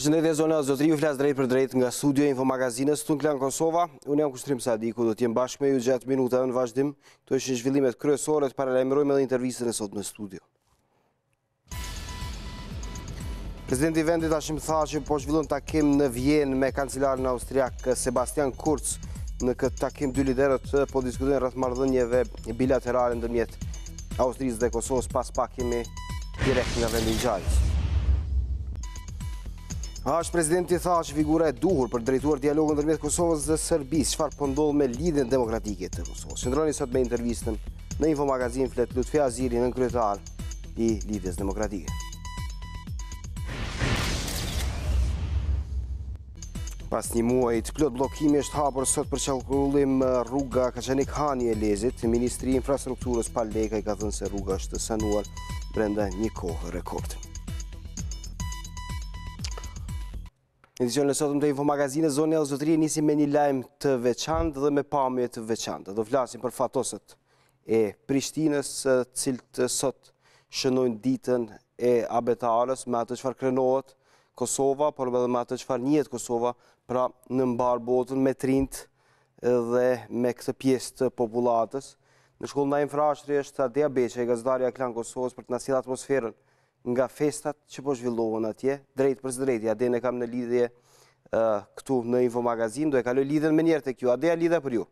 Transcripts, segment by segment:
Përshëndetje zona Zotri, ju flas drejt për drejt nga studio Info Magazinës tonë Klan Kosova. Unë jam Kushtrim Sadiku, do të jem bashkë me ju gjatë minutave në vazhdim. Këto ishin zhvillimet kryesore, të paralajmërojmë edhe intervistën e sot në studio. Presidenti i vendit tashmë tha që po zhvillon takim në Vjenë me kancelarin austriak Sebastian Kurz. Në këtë takim dy liderët po diskutojnë rreth marrëdhënieve bilaterale ndërmjet Austrisë dhe Kosovës pas pakimi direkt nga vendi i Gjallës. Presidenti tha që figura e duhur për drejtuar dialogun ndërmjet Kosovës dhe Serbisë, çfarë po ndodh me lidhjen demokratike të Kosovës. Qëndroni sot me intervistën në Info Magazin flet Lutfi Haziri, nën kryetar i lidhjes demokratike. Pas një muaji të plot bllokimi është hapur sot për qarkullim rruga Kaçanik Hani e Lezit. Ministri i Infrastrukturës Paleka i ka thënë se rruga është sanuar brenda një kohë rekord. Edicionin e sotëm të Info Magazinës Zona e Zotëri nisim me një lajm të veçantë dhe me pamje të veçanta. Do flasim për fatosët e Prishtinës, cilët sot shënojnë ditën e abetarës me atë çfarë krenohet Kosova, por edhe me atë çfarë njihet Kosova, pra në mbar botën me trinjt dhe me këtë pjesë të popullatës. Në shkollën Naim Frashëri është Adea Beqaj, gazetarja Klan Kosovës, për të na sjellë atmosferën nga festat që po zhvillohen atje, drejt për drejt. Aden e kam në lidhje këtu në Info Magazin, do e kaloj lidhen me njerë të kjo. Adea, lidha për ju.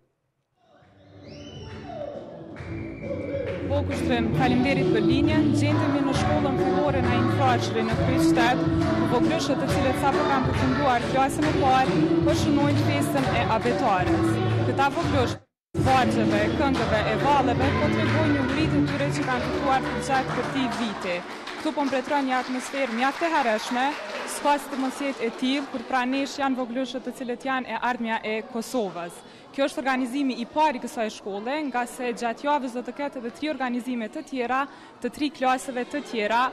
Po, Kushtrim, faleminderit për linjen. Gjendemi në shkollën fillore Naim Frashëri në kryqëzet, ku voglushët të cilët sapo kanë përfunduar klasën e parë, po shënojnë festën e abetarës. Këta voglush vargjeve, këngëve e valleve po tregojnë një ngritje të tyre që kanë fituar për gjatë këtij viti. Këtu po mbretëron një atmosferë mjaft e hershme, sipas të mos jetë e tillë kur pranesh janë voglushët të cilët janë e ardhmja e Kosovës. Kjo është organizimi i parë i kësaj shkolle, nga se gjatë javës do të ketë edhe 3 organizime të tjera, të 3 klaseve të tjera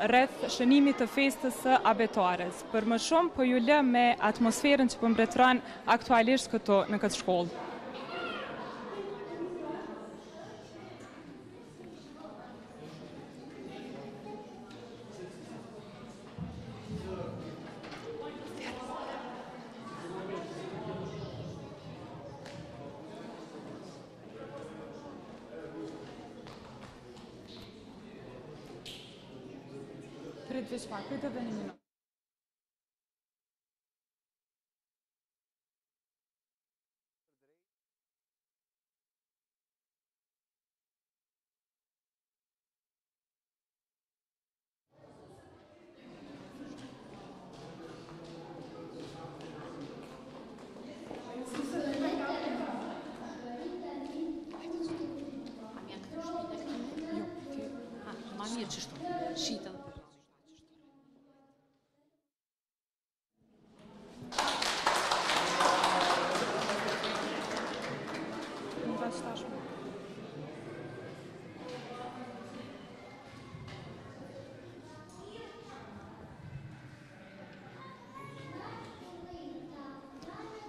rreth shënimit të festës së abetarës. Për më shumë po ju lë me atmosferën që po mbretëron aktualisht këtu në këtë shkollë. Veç pak, këtë edhe një minutë. Ma mirë që shtu, shita.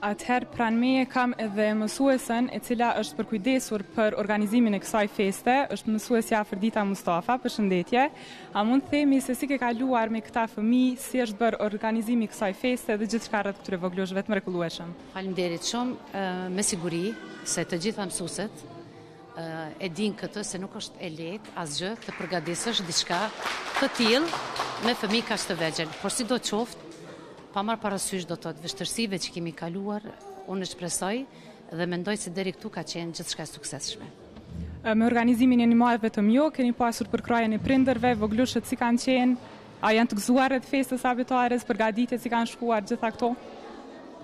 Atëherë pranë meje kam edhe mësuesen e cila është përkujdesur për organizimin e kësaj feste, është mësuesja Afërdita Mustafa, përshëndetje. A mund të themi se si ke kaluar me këta fëmijë, si është bërë organizimi i kësaj feste dhe gjithçka rreth këtyre voglushëve të mrekullueshëm? Faleminderit shumë, me siguri se të gjitha mësuesit e din këtë se nuk është e lehtë asgjë të përgatitësh diçka të tillë me fëmijë kaq të vegjël, por sidoqoftë pa marrë parasysh do të vështërsive që kemi kaluar, unë shpresoj dhe mendoj se deri këtu ka qenë gjithçka suksesshme. Me organizimin e një marrë vetëm jo, keni pasur përkrajen e prindërve, voglushët si kanë qenë, a janë të gëzuar rreth festës abetares, përgatitjet si kanë shkuar gjitha këto?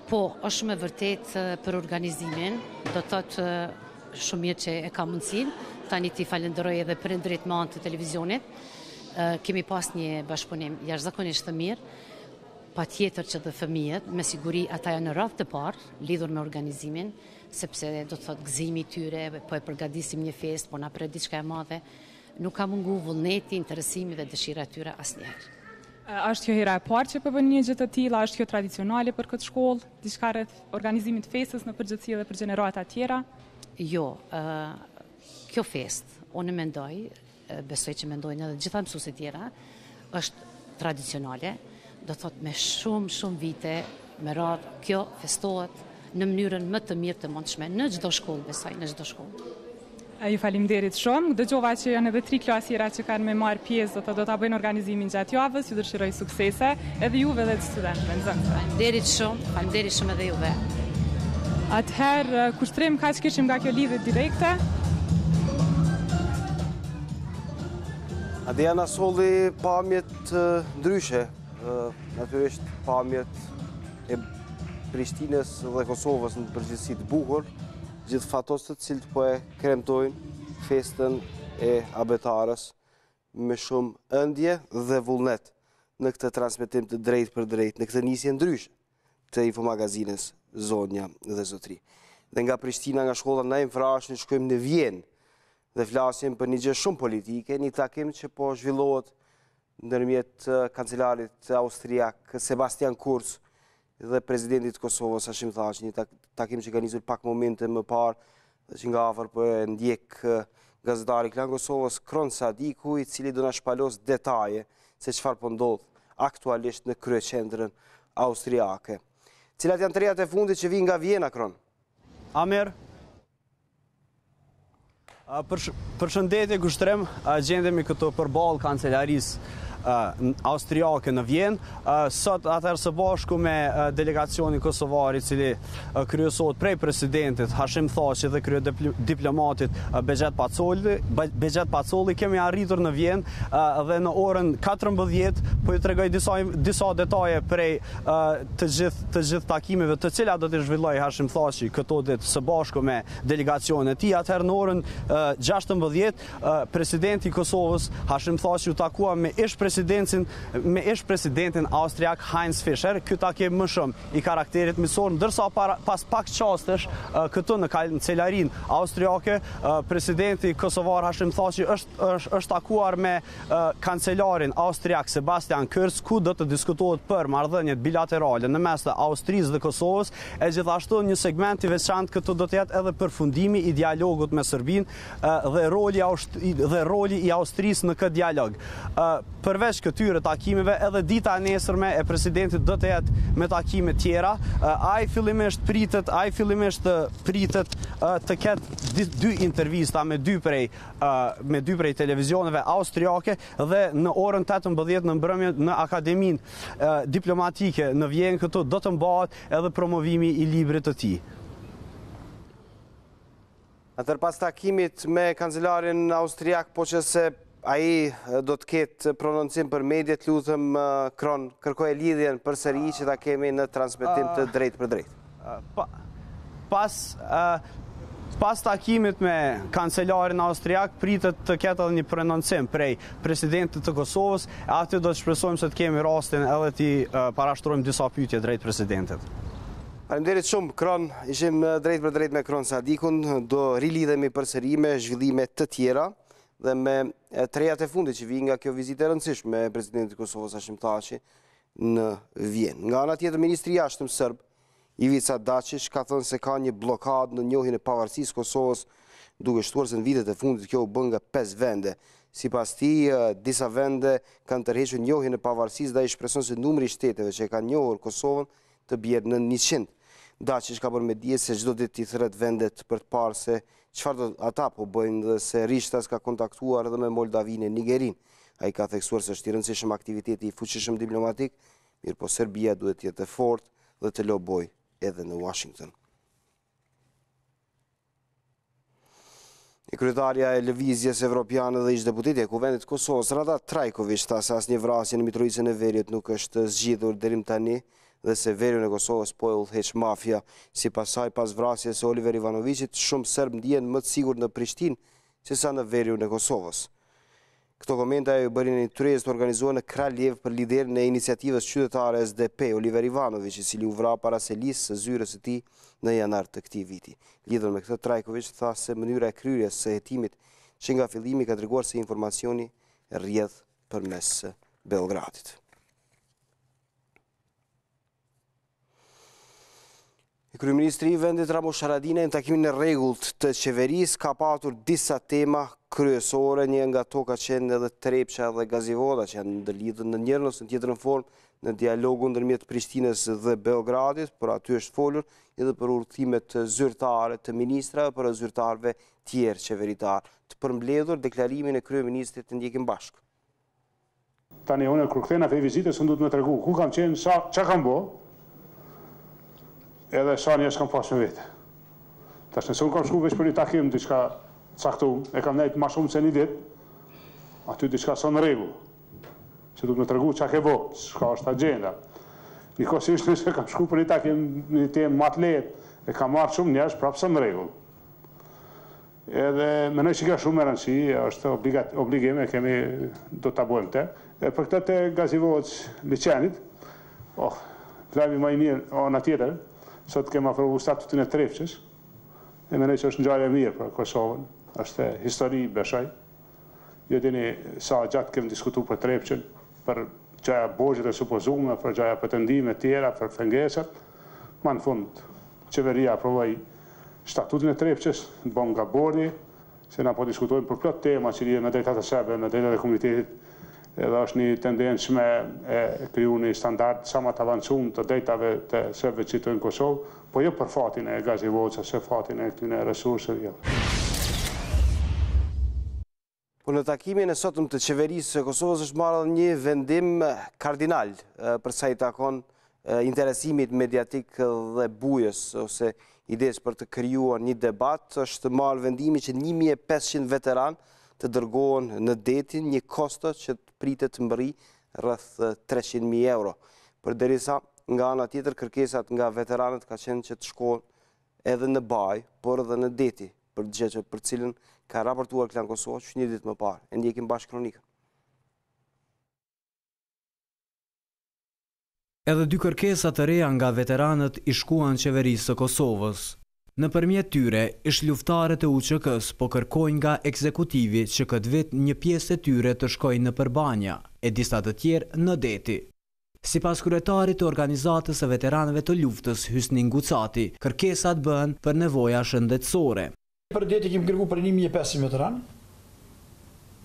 Po, është shumë e vërtet për organizimin, do të thotë shumë mirë që e ka mundësinë, tani ti falenderoj edhe prindërit me anë të televizionit. Kemi pas një bashkëpunim jashtëzakonisht të mirë. Pa tjetër që dhe fëmijët, me siguri ata janë në radhë të parë, lidhur me organizimin, sepse do të thotë gëzimi tyre, po e përgatisim një fest, po na pret diçka e madhe, nuk ka mungu vullneti, interesimi dhe dëshira e tyre asnjëherë. Është kjo hera e parë që po bën një gjë të tillë, është kjo tradicionale për këtë shkollë, diçka rreth organizimit të festës në përgjithësi dhe për gjenerata të tjera? Jo, kjo fest, unë mendoj, besoj që mendojnë edhe gjitha mësuesit tjera, është tradicionale. do thot me shumë vite, me radhë, kjo festohet në mënyrën më të mirë të mundshme, në çdo shkollë besoj, në çdo shkollë. Ju faleminderit shumë. Dëgjova që janë edhe 3 klasira që kanë me marrë pjesë, do ta bëjnë organizimin gjatë javës, ju dëshiroj suksese, edhe juve dhe studentëve, nxënësve. Faleminderit shumë edhe juve. Atëherë, kushtrim kaq kishim nga kjo lidhje direkte. Ade janë asolli pamjet ndryshe, natyrisht pamjet e Prishtinës dhe Kosovës në përgjithësi të bukur, gjithë fatos të cilët po e kremtojnë festën e abetarës me shumë ëndje dhe vullnet në këtë transmetim të drejt për drejt, në këtë nisje ndryshe të infomagazines Zonja dhe Zotri. Dhe nga Prishtina, nga shkolla na Infrashën, shkojmë në Vjenë dhe flasim për një gjë shumë politike, një takim që po zhvillohet ndërmjet kancelarit austriak Sebastian Kurz dhe presidentit Kosovës Hashim Thaçi, një takim që ka nisur pak momente më parë dhe që nga afër po e ndjek gazetari Klan Kosovës Kron Sadiku, i cili do na shpalos detaje se çfarë po ndodh aktualisht në kryeqendrën austriake. Cilat janë të rejat e fundit që vijnë nga Vjena, Kron? Amer, përshëndetje kushtrim, gjendemi këtu përballë kancelarisë austriake në Vjenë. Sot atëherë së bashku me delegacionin kosovar i cili kryesohet prej presidentit Hashim Thaçi dhe kryediplomatit Bexhet Pacolli, kemi arritur në Vjenë dhe në orën 14 po ju tregoj disa detaje prej të gjithë takimeve të cilat do të zhvilloj Hashim Thaçi këto ditë së bashku me delegacionin e tij. Atëherë në orën 16 presidenti i Kosovës Hashim Thaçi u takua me ish presidentin austriak Heinz Fischer. Ky takim më shumë i karakterit miqësor, ndërsa pas pak çastesh këtu në kancelarin austriake presidenti kosovar Hashim Thaçi është takuar me kancelarin austriak Sebastian Kurz, ku do të diskutohet për marrëdhëniet bilaterale në mes të Austrisë dhe Kosovës, e gjithashtu një segment i veçantë këtu do të jetë edhe përfundimi i dialogut me Serbinë dhe roli i Austrisë në këtë dialog. Përveç këtyre takimeve, edhe dita e nesërme e presidentit do të jetë me takime tjera. Ai fillimisht pritet të ketë 2 intervista me dy prej televizioneve austriake dhe në orën 18 në mbrëmje në Akademinë Diplomatike në Vjenë këtu do të mbahet edhe promovimi i librit të tij. Atër pas takimit me kancelarin austriak, po që se ai do të ketë prononcim për mediat, lutem Kron, kërkoj lidhjen përsëri që ta kemi në transmetim të drejt për drejt. Pas takimit me kancelarin austriak, pritet të ketë edhe një prononcim prej presidentit të Kosovës, aty do të shpresojmë se të kemi rastin edhe t'i parashtrojmë disa pyetje drejt presidentit. Faleminderit shumë, Kron, ishim drejt për drejt me Kron Sadikun, do rilidhemi përsëri me zhvillime të tjera dhe me të rejat e fundit që vijnë nga kjo vizitë e rëndësishme me presidentit Kosovës Hashim Thaçi në Vjenë. Nga ana tjetër, ministri i jashtëm serb Ivica Dačić ka thënë se ka një blokadë në njohjen e pavarësisë Kosovës, duke shtuar se në vitet e fundit kjo u bën nga 5 vende. Sipas tij, disa vende kanë tërhequr njohjen e pavarësisë dhe ai shpreson se numri i shteteve që kanë njohur Kosovën të bjerë në 100. Dačić ka bërë me dije se çdo ditë i thret vendet për të parë se çfarë ata po bëjnë dhe se Rishtas ka kontaktuar edhe me Moldavinë e Nigerin. Ai ka theksuar se është i rëndësishëm aktiviteti i fuqishëm diplomatik, mirë po Serbia duhet të jetë e fortë dhe të lobojë edhe në Washington. Kryetarja e Lëvizjes Evropiane dhe ish deputeti e Kuvendit të Kosovës, Rada Trajković, tha se asnjë vrasje në Mitrovicën e Veriut nuk është zgjidhur deri tani dhe se veriun e Kosovës po e udhëheq mafia. Sipas saj, pas vrasjes së Oliver Ivanovićit, shumë serb ndihen më të sigurt në Prishtinë sesa në veriun e Kosovës. Këto komente ajo bëri në një tyrezë të organizuar në Kraljev për liderin e iniciativës qytetare SDP, Oliver Ivanović, i cili u vra para selisë së zyrës së tij në janar të këtij viti. Lidhur me këtë, Trajković tha se mënyra e kryerjes së hetimit që nga fillimi ka treguar se informacioni rrjedh përmes Beogradit. Kryeministri i vendit Ramush Haradinaj në takimin e rregullt të qeverisë ka patur disa tema kryesore, një nga to ka qenë edhe Trepça dhe Gazivoda që janë ndërlidhur në njërin ose në tjetrën formë në dialogun ndërmjet Prishtinës dhe Beogradit, por aty është folur edhe për udhëtimet zyrtare të ministrave, për zyrtarëve tjerë qeveritar. Të përmbledhur deklarimin e kryeministrit të ndjekim bashkë. Tani unë kur kthena fe vizitës unë duhet më tregu ku kam qenë, çka kam bë. Edhe sa njerëz kam pas me vete. Tash nëse unë kam shku veç për një takim diçka caktuar, e kam nejt më shumë se një ditë, aty diçka s'on rregull. Se duhet më tregu çka ke bë, çka është agjenda. Nikosisht nëse kam shku për një takim një temë më të lehtë, e kam marrë shumë njerëz prapë s'on rregull. Edhe mendoj se ka shumë më rëndësi, është obligim, kemi do ta bëjmë të. E për këtë të Gazivoc liçenit, vlami më i mirë ana tjetër, sot kemi aprovuar statutin e Trepçës. E mendoj se është ngjarje e mirë për Kosovën, është histori beshaj. Jo dini sa gjatë kemi diskutuar për Trepçën, për gjaja borxhet e supozuara, për gjaja pretendime të tjera, për pengesat. Ma në fund, qeveria aprovoi statutin e Trepçës, bën nga bordi, se na po diskutojmë për plot tema që lidhen me drejtat e serbëve, me drejtat e komunitetit. Edhe është një tendencë me kriju një standard sa më të avancuar të drejtave të serbëve që jetojnë në Kosovë, po jo për fatin e Gazivocës, se fatin e këtyre resurseve. Po në takimin e sotëm të qeverisë së Kosovës është marrë një vendim kardinal për sa i takon interesimit mediatik dhe bujës ose idesë për të krijuar një debat. Është marrë vendimi që 1500 veteran të dërgohen në detin, një kosto që pritet të mbërri rreth 300.000 euro. Përderisa nga ana tjetër kërkesat nga veteranët ka qenë që të shkohen edhe në baj, por edhe në deti, për cilën ka raportuar Klan Kosova që një ditë më parë. E ndjekim bashkë kronikën. Edhe dy kërkesa të reja nga veteranët i shkuan qeverisë së Kosovës. Nëpërmjet tyre, ish luftarët e UÇK-s po kërkojnë nga ekzekutivi që këtë vit një pjesë e tyre të shkojnë në përbanja, e disa të tjerë në deti. Sipas kryetarit të organizatës së veteranëve të luftës, Hysnin Gucati, kërkesat bëhen për nevoja shëndetësore. Për deti kemi kërku për 1500 veteran,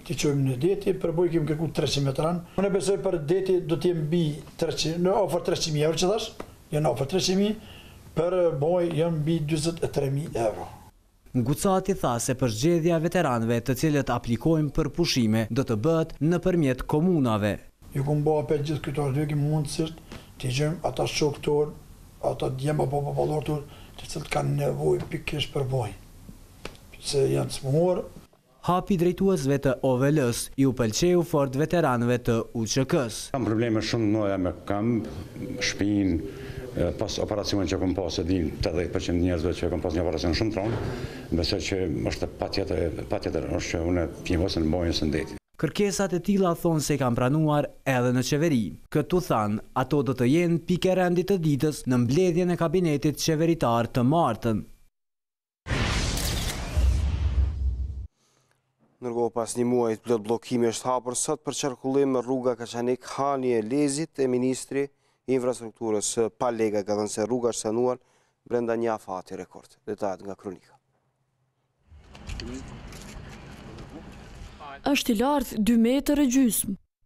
të qojmë në deti, për boj kemi kërku 300 veteran. Unë besoj për deti do t'jem bi 300, në ofër 300.000 euro që thash, janë ofër 300.000, për boj janë bi 23.000 euro. Gucati tha se përzgjedhja veteranëve të cilët aplikojnë për pushime do të bëhet nëpërmjet komunave. Ju këmë bo apel gjithë këtore, dhe kemi mundësisht të gjëmë ata shokëtor, ata djemë apo popolorëtor, të cilët kanë nevoj pikërisht për boj. Se janë të smuar. Hapi drejtuesve të OVL-s ju pëlqeu fort veteranëve të UÇK-s. Kam probleme shumë mëdha me kamp, shtëpinë, pas operacionit që kom pas e din 80% njerëzve që kom pas një operacion shumë tronë, besoj që është patjetër është që unë pjevosën në bojën së ndetit. Kërkesat e tilla thonë se kanë pranuar edhe në qeveri. Këtu thanë, ato do të jenë pikë rendit të ditës në mbledhjen e kabinetit qeveritar të martën. Nërkohë pas një muajit plot bllokimi është hapur sot për qarkullim rruga Kaçanik Hani e Lezit e ministri i infrastrukturës pa lega ka thënë se rruga është sanuar brenda një afati rekord. Detajet nga kronika. Është i lartë 2,5 metra.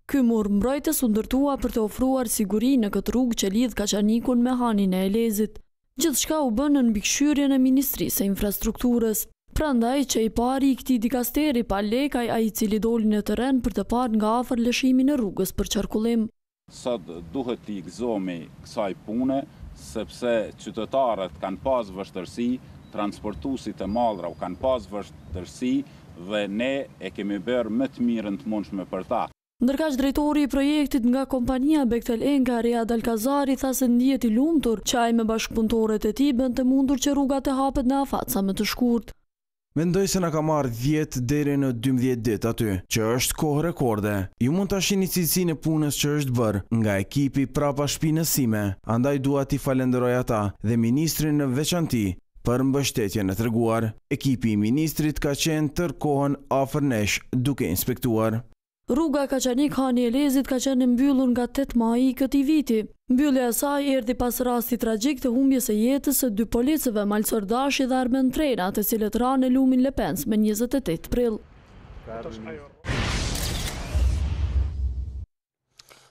Ky mur mbrojtës u ndërtua për të ofruar siguri në këtë rrugë që lidh Kaçanikun me Hanin e Elezit. Gjithçka u bën në mbikëqyrjen e Ministrisë së Infrastrukturës. Prandaj që i pari i këtij dikasteri pa lekaj ai i cili doli në terren për të parë nga afër lëshimin e rrugës për qarkullim. Sot duhet t'i gëzohemi kësaj pune, sepse qytetarët kanë pas vështërsi, transportuesit e mallra kanë pas vështërsi dhe ne e kemi bërë më të mirën të mundshme për ta. Ndërkaq drejtori i projektit nga kompania Bechtel Enga Riad Alkazari tha se ndihet i lumtur që ai me bashkëpunëtorët e tij bën të mundur që rruga të hapet në afat sa më të shkurt. Mendoj se na ka marrë 10 deri në 12 ditë aty, që është kohë rekorde. Ju mund ta shihni cilësinë e punës që është bërë nga ekipi prapa shpinës sime, andaj dua t'i falenderoj ata dhe ministrin në veçanti për mbështetjen e treguar. Ekipi i ministrit ka qenë tërë kohën afër nesh duke inspektuar. Rruga Kaçanik Hani e Lezit ka qenë mbyllur nga 8 maji këtij viti. Mbyllja e saj erdhi pas rastit tragjik të humbjes së jetës së 2 policëve malsordashi dhe armën trena, të cilët ranë në lumin Le Pens me 28 prill.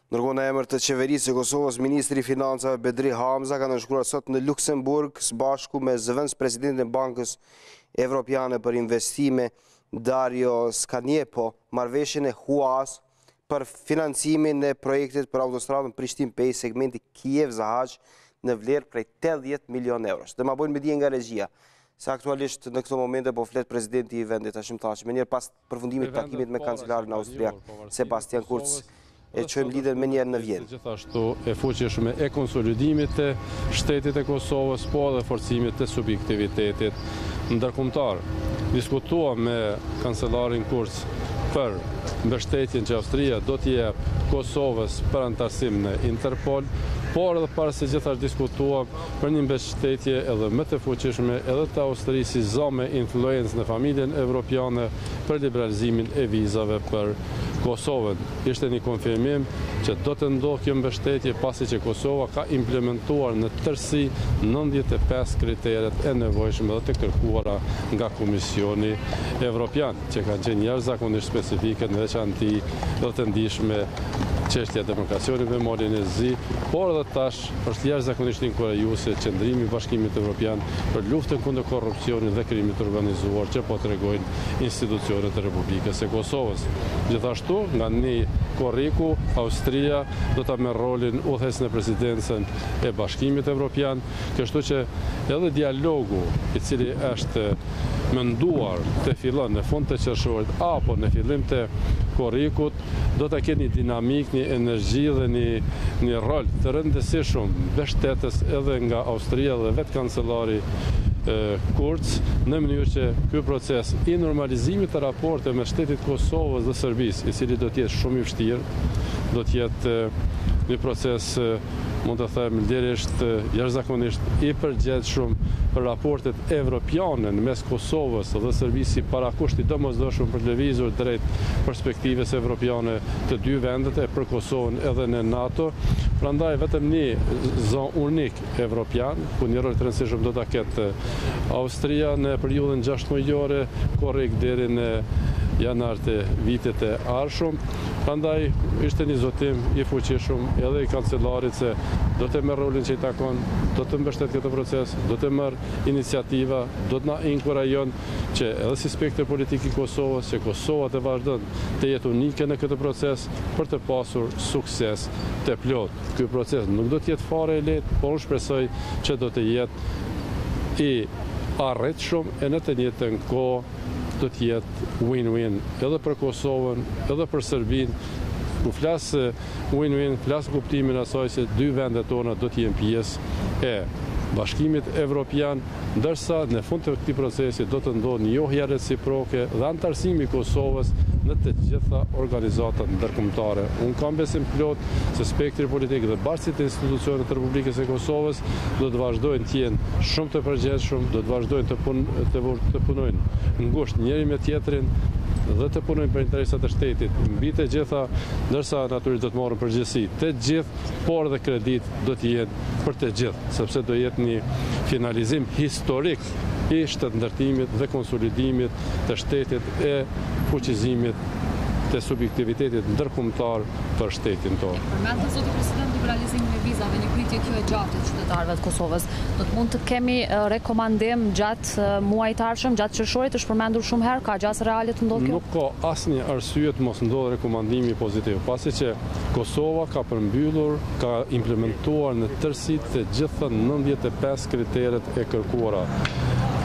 Ndërkohë në emër të qeverisë së Kosovës, ministri i Financave Bedri Hamza ka nënshkruar sot në Luksemburg së bashku me zëvendës presidentin e Bankës Evropiane për Investime Dario Skanjepo marrëveshjen e HUAS për financimin e projektit për autostradën Prishtinë-Pej segmenti Kiev-Zahaq në vlerë prej 80 milion eurosh. Dhe ma bojnë me dije nga regjia, se aktualisht në këto momente po flet presidenti i vendit Hashim Thaçi, me njerë pas përfundimit të takimit me kancelarin austriak Sebastian Kurz, e qojmë lidhen me njerë në Vjenë. Gjithashtu e fuqishme e konsolidimit të shtetit e Kosovës, po edhe forcimit të subjektivitetit ndërkombëtar. Diskutuam me kancelarin Kurz për mbështetjen që Austria do t'i jep Kosovës për antarësim në Interpol, por edhe para se gjithashtu diskutuam për një mbështetje edhe më të fuqishme edhe të Austrisë si zonë influencë në familjen evropiane për liberalizimin e vizave për Kosovën. Ishte një konfirmim që do të ndodhë kjo mbështetje pasi që Kosova ka implementuar në tërësi 95 kriteret e nevojshme dhe të kërkuara nga Komisioni Evropian, që kanë qenë jashtëzakonisht specifike në veçanti dhe të ndihshme çështja e demokracionit me marrjen e zi, por edhe tash është jashtëzakonisht inkurajuese qëndrimi i Bashkimit Evropian për luftën kundër korrupsionit dhe krimit të organizuar që po tregojnë institucionet e Republikës së Kosovës. Gjithashtu, nga një korriku, Austria do ta merr rolin udhëheqës në presidencën e Bashkimit Evropian, kështu që edhe dialogu i cili është menduar të fillon në fund të qershorit apo në fillim të korrikut, do të ketë një dinamik, një energji dhe një rol të rëndësishëm mbështetës edhe nga Austria dhe vetë kancelari Kurz, në mënyrë që ky proces i normalizimit të raporte me shtetit Kosovës dhe Serbisë, i cili do të jetë shumë i vështirë, do të jetë një proces, mund të them, lirisht jashtëzakonisht i përgjithshëm për raportet evropiane në mes Kosovës dhe Serbisë si parakusht i domosdoshëm për lëvizur drejt perspektives evropiane të dy vendet e për Kosovën edhe në NATO. Prandaj vetëm një zonë unik evropian, ku një rol të rëndësishëm do ta ketë Austria në periudhën 6 muajore, korrekt deri në janar të vitit të ardhshëm. Prandaj ishte një zotim i fuqishëm edhe i kancelarit se do të merr rolin që i takon, do të mbështet këtë proces, do të merr iniciativa, do të na inkurajon që edhe si spektër politik i Kosovës, që Kosova të vazhdon të jetë unike në këtë proces për të pasur sukses të plot. Ky proces nuk do të jetë fare i lehtë, por unë shpresoj që do të jetë i arritshëm e në të njëjtën kohë do të jetë win-win edhe për Kosovën, edhe për Serbinë. Ku flas win-win, flas kuptimin asaj se dy vendet tona do të jenë pjesë e Bashkimit Evropian, ndërsa në fund të këtij procesi do të ndodhë një njohje reciproke dhe antarësimi i Kosovës në të gjitha organizatat ndërkombëtare. Unë kam besim plot se spektri politik dhe bashkësitë e institucioneve të Republikës së Kosovës do të vazhdojnë të jenë shumë të përgjithshëm, do të vazhdojnë të punojnë ngushtë njëri me tjetrin dhe të punojnë për interesat e shtetit mbi të gjitha, ndërsa natyrisht do të marrin përgjegjësi të gjithë, por dhe kredit do të jenë për të gjithë, sepse do jetë një finalizim historik i shtetëndërtimit dhe konsolidimit të shtetit e fuqizimit të subjektivitetit ndërkombëtar për shtetin tonë. Përmendën zoti president liberalizimin e vizave, një pritje kjo e gjatë të qytetarëve të Kosovës. Do të mund të kemi rekomandim gjatë muajit të ardhshëm, gjatë qershorit, është përmendur shumë herë, ka gjasë reale të ndodhë kjo? Nuk ka asnjë arsye të mos ndodhë rekomandimi pozitiv, pasi që Kosova ka përmbyllur, ka implementuar në tërësi të gjitha 95 kriteret e kërkuara.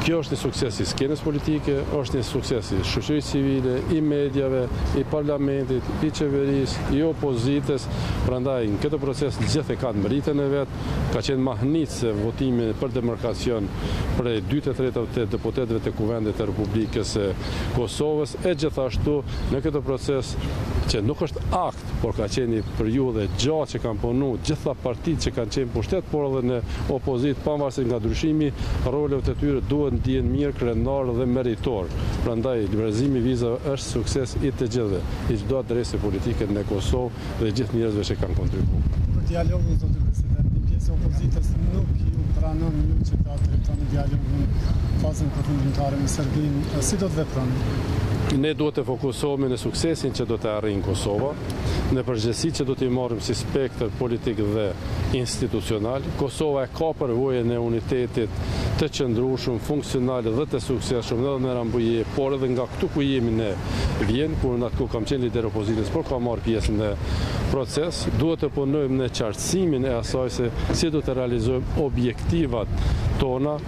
Kjo është një sukses i skenës politike, është një sukses i shoqërisë civile, i mediave, i parlamentit, i qeverisë, i opozitës. Prandaj në këtë proces gjithë e kanë meritën e vet, ka qenë mahnitse votimi për demarkacion prej 2/3 të deputetëve të Kuvendit të Republikës së Kosovës, e gjithashtu në këtë proces që nuk është akt, por ka qenë një periudhë gjatë që kanë punuar gjitha partitë që kanë qenë pushtet, por edhe në opozitë, pavarësisht nga ndryshimi roleve të tyre duhet ndihen mirë, krenar dhe meritor. Prandaj liberalizimi i vizave është sukses i të gjithëve, i çdo adrese politike në Kosovë dhe gjithë njerëzve që kanë kontribuar. Për dialogun, zotë president. pjesë opozitës nuk ju pranon ju që ta drejtoni dialogun fazën përfundimtare me Serbinë, si do të veproni? Ne duhet të fokusohemi në suksesin që do të arrijë Kosova, në përgjegjësi që do t'i marrim si spektër politik dhe institucional. Kosova e ka përvojën e unitetit të qëndrueshëm, funksional dhe të suksesshëm edhe në Rambuje, por edhe nga këtu ku jemi ne vjen, kur në atë kam qenë lider opozitës, por ka marrë pjesë në proces, duhet të punojmë në qartësimin e asaj se si do të realizojmë objektivat tona,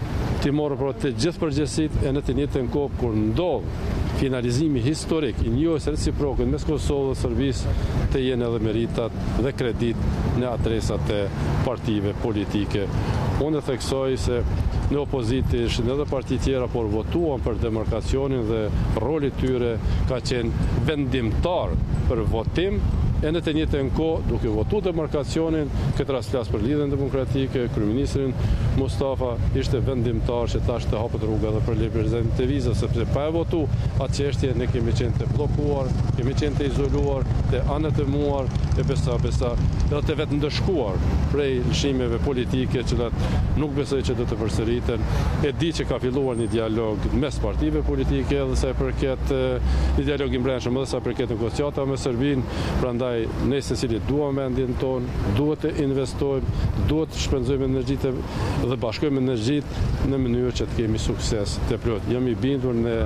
të marrë për të gjithë përgjegjësitë e në të njëjtën kohë kur ndodh finalizimi historik i njohjes reciproke mes Kosovës dhe Serbisë të jenë edhe meritat dhe kredit në adresat e partive politike. Unë e theksoj se në opozitë ishin edhe parti tjera, por votuan për demarkacionin dhe roli tyre ka qenë vendimtar për votim, e në të njëjtën kohë duke votuar demarkacionin, këtë rast flas për Lidhjen Demokratike, kryeministrin Mustafa ishte vendimtar që tash të hapet rruga edhe për liberalizimin e vizave, sepse pa e votuar atë çështje ne kemi qenë të bllokuar, kemi qenë të izoluar, të anëtemuar e besa edhe të vetë ndëshkuar prej lëshimeve politike, që nuk besoj që do të përsëriten. E di që ka filluar një dialog mes partive politike edhe sa i përket një dialog i brendshëm edhe sa i përket negociata me Serbinë, prandaj ne secili duam vendin ton, duhet të investojmë, duhet të shpenzojmë energjitë dhe bashkojmë energjitë në mënyrë që të kemi sukses të plot. Jam i bindur në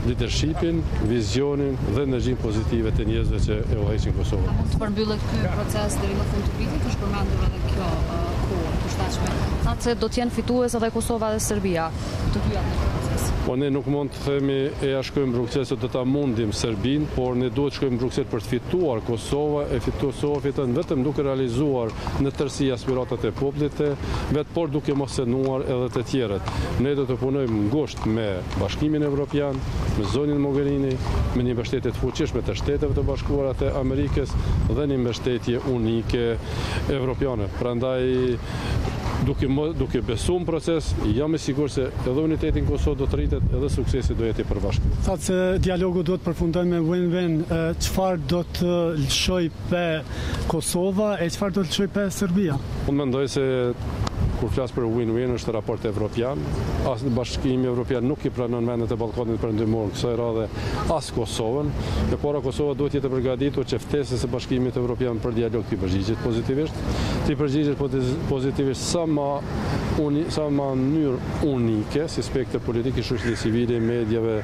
leadershipin, vizionin dhe energjinë pozitive të njerëzve që e udhëheqin Kosovën. A mund të përmbyllet ky proces deri në fund të vitit, është përmendur edhe kjo kohë përshtatshme. Thatë se do të jenë fitues edhe Kosova dhe Serbia, të dyja në proces. Po ne nuk mund të themi e ja shkojmë Bruksel se do ta mundim Serbinë, por ne duhet shkojmë Bruksel për të fituar Kosova, Kosova fiton vetëm duke realizuar në tërësi aspiratat e popullit vet, por duke mos senuar edhe të tjerët. Ne do të punojmë ngushtë me Bashkimin Evropian, me zonin Mogherini, me një mbështetje të fuqishme të Shteteve të Bashkuara të Amerikës dhe një mbështetje unike evropiane. Prandaj duke besuar në proces, jam i sigurt se edhe uniteti në Kosovë do të rritet edhe suksesi do jetë i përvashkuar. Thatë se dialogu do të përfundojë me win-win, çfarë do të lëshoj pe Kosova e çfarë do të lëshoj pe Serbia? Unë mendoj se kur flas për win-win është raport evropian, as Bashkimi Evropian nuk i pranon vendet e Ballkanit perëndimor, kësaj radhe as Kosovën, e para Kosova duhet jetë përgatitur që ftesës së Bashkimit Evropian për dialog të përgjigjet pozitivisht sa ma mënyrë unike, si spekte politike, shoqërisë civile, medjave,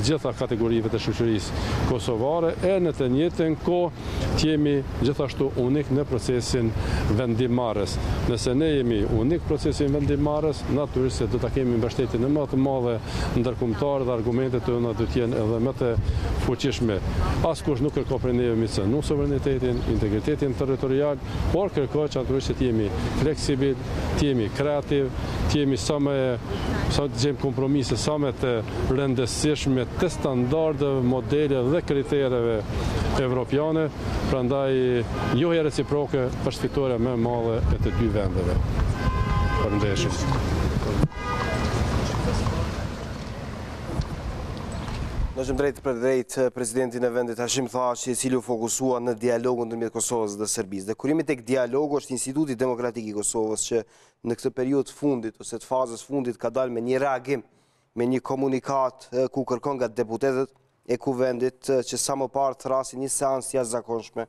gjitha kategorive të shoqërisë kosovare, e në të njëjtën kohë të jemi gjithashtu unik në procesin vendimmarrjes. Nëse ne jemi unik procesin vendimmarrjes, natyrisht se do ta kemi mbështetjen më të madhe ndërkombëtare dhe argumentet tona do të jenë edhe më të fuqishme. Askush nuk kërkon për ne të cënu suverenitetin, integritetin territorial, por kërkon që natyrisht të jemi fleksibil, të jemi kreativ, të jemi sa të gjejmë kompromise sa më të rëndësishme të standardeve, modele dhe kritereve evropiane, prandaj njohja reciproke është fitoria më e madhe e të dy vendeve. Përndeshës. Në shumë drejt për drejt, presidentin e vendit Hashim Thaçi, i cili u fokusua në dialogun ndërmjet Kosovës dhe Serbisë. Dhe kurimi tek dialogu është Instituti Demokratik i Kosovës që në këtë periudhë fundit ose të fazës fundit ka dalë me një reagim, me një komunikat ku kërkon nga deputetët e kuvendit që sa më parë thrasin një seancë jashtëzakonshme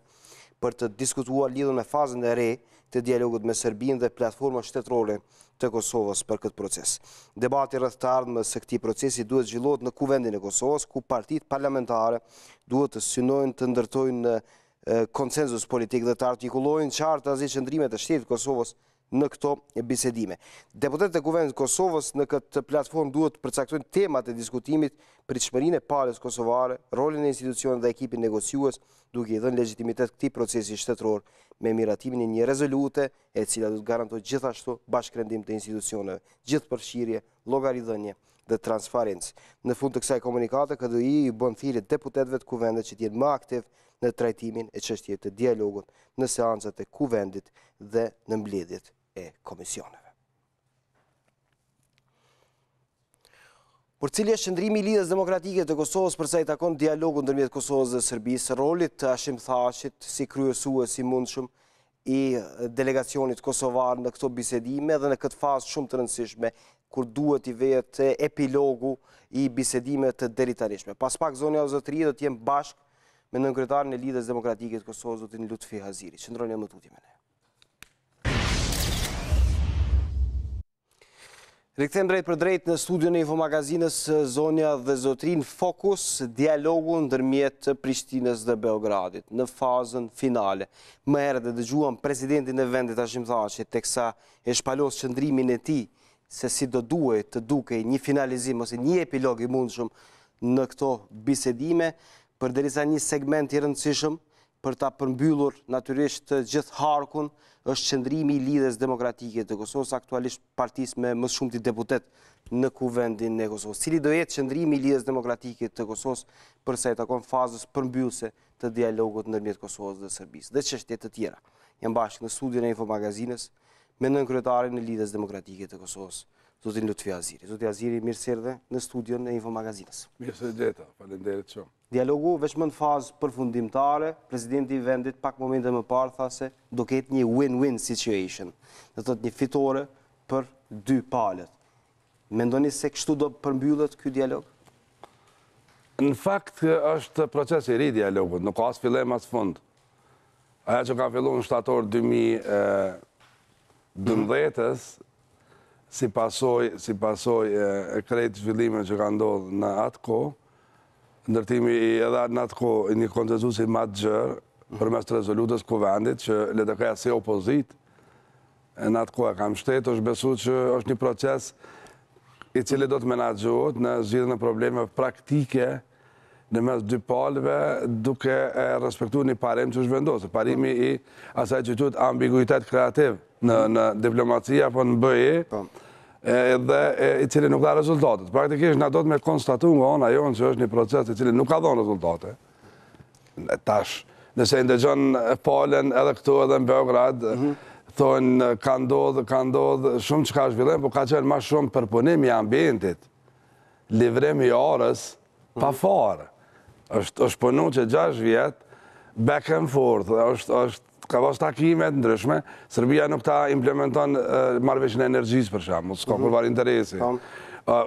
për të diskutuar lidhur me fazën e re të dialogut me Serbinë dhe platformën shtetërore të Kosovës për këtë proces. Debati rreth të ardhmës së këtij procesi duhet zhvillohet në kuvendin e Kosovës, ku partitë parlamentare duhet të synojnë të ndërtojnë konsenzus politik dhe të artikullojnë qartë qëndrimet e shtetit të Kosovës në këto bisedime. Deputetët e kuvendit të Kosovës në këtë platformë duhet të përcaktojnë temat e diskutimit, pritshmërinë e palës kosovare, rolin e institucionit dhe ekipit negociues, duke i dhënë legjitimitet këtij procesi shtetëror me miratimin e një rezolute e cila do të garantojë gjithashtu bashkërendim të institucioneve, gjithëpërfshirje, llogaridhënie dhe transparencë. Në fund të kësaj komunikate, KDI i bën thirrje deputetëve të kuvendit që të jenë më aktiv në trajtimin e çështjeve të dialogut në seancat e kuvendit dhe në mbledhjet e komisioneve. Por cili është qëndrimi i Lidhjes Demokratike të Kosovës për sa i takon dialogun ndërmjet Kosovës dhe Serbisë, rolit të Hashim Thaçit si kryesues i mundshëm i delegacionit kosovar në këto bisedime dhe në këtë fazë shumë të rëndësishme, kur duhet i vetë epilogu i bisedime të deritanishme. Pas pak zonja o zotëri do t'jem bashkë me nënkryetarin e Lidhjes Demokratike të Kosovës, zotin Lutfi Haziri. Qëndroni më tutje me ne. Rikëthem drejt për drejt në studion e infomagazinës zonja dhe zotrin, fokus dialogu ndërmjet Prishtinës dhe Beogradit në fazën finale. Më herët e dëgjuam presidentin e vendit Hashim Thaçi teksa e shpalos qëndrimin e tij se si do duhet të dukej një finalizim ose një epilog i mundshëm në këto bisedime, përderisa një segment i rëndësishëm për ta përmbyllur natyrisht të gjithë harkun është qëndrimi i Lidhjes Demokratike të Kosovës, aktualisht partisë me më shumti deputet në kuvendin e Kosovës. Cili do jetë qëndrimi i Lidhjes Demokratike të Kosovës përsa i takon fazës përmbyllëse të dialogut ndërmjet Kosovës dhe Serbisë dhe çështje të tjera. Jam bashkë në studion e infomagazinës me nënkryetarin e Lidhjes Demokratike të Kosovës, zotin Lutfi Haziri. Zoti Haziri, mirë se erdhe në studion e infomagazinës. Mirë se gjeta, faleminderit shumë. Dialogu veç më në fazë përfundimtare, presidenti i vendit pak momente më parë tha se do ketë një win-win situation, do të thotë një fitore për dy palët. Mendoni se kështu do përmbyllet ky dialog? Në fakt është proces i ri dialogut, nuk ka as fillim as fund. Aja që ka filluar në shtator 2012-ës, si pasoj e krejt zhvillime që ka ndodhur në atë kohë, ndërtimi edhe në atë kohë një konsenzusi më të gjerë përmes të rezolutës kuvendit që LDK-ja si opozit, në atë kohë e kam shtetë, është besu që është një proces i cili do të menaxhohet në zgjidhjen e problemeve praktike në mes dy palëve duke respektuar një parim që është vendosur. Parimi i asaj që quhet ambiguitet kreativ në diplomacia apo në BE, edhe i cili nuk dha rezultatet. Praktikisht na do të me konstatu nga ana jonë që është një proces i cili nuk ka dhënë rezultate. Tash, nëse ndëgjon palën edhe këtu edhe në Beograd, thonë ka ndodhë shumë çka zhvillim, por ka qenë më shumë përpunim i ambientit, livrim i orës pa fare. Është punu që 6 vjet, back and forth, ka pas takime të ndryshme, Serbia nuk ta implementon marrëveshjen e energjisë për shembull, s'ka kurrë interesi.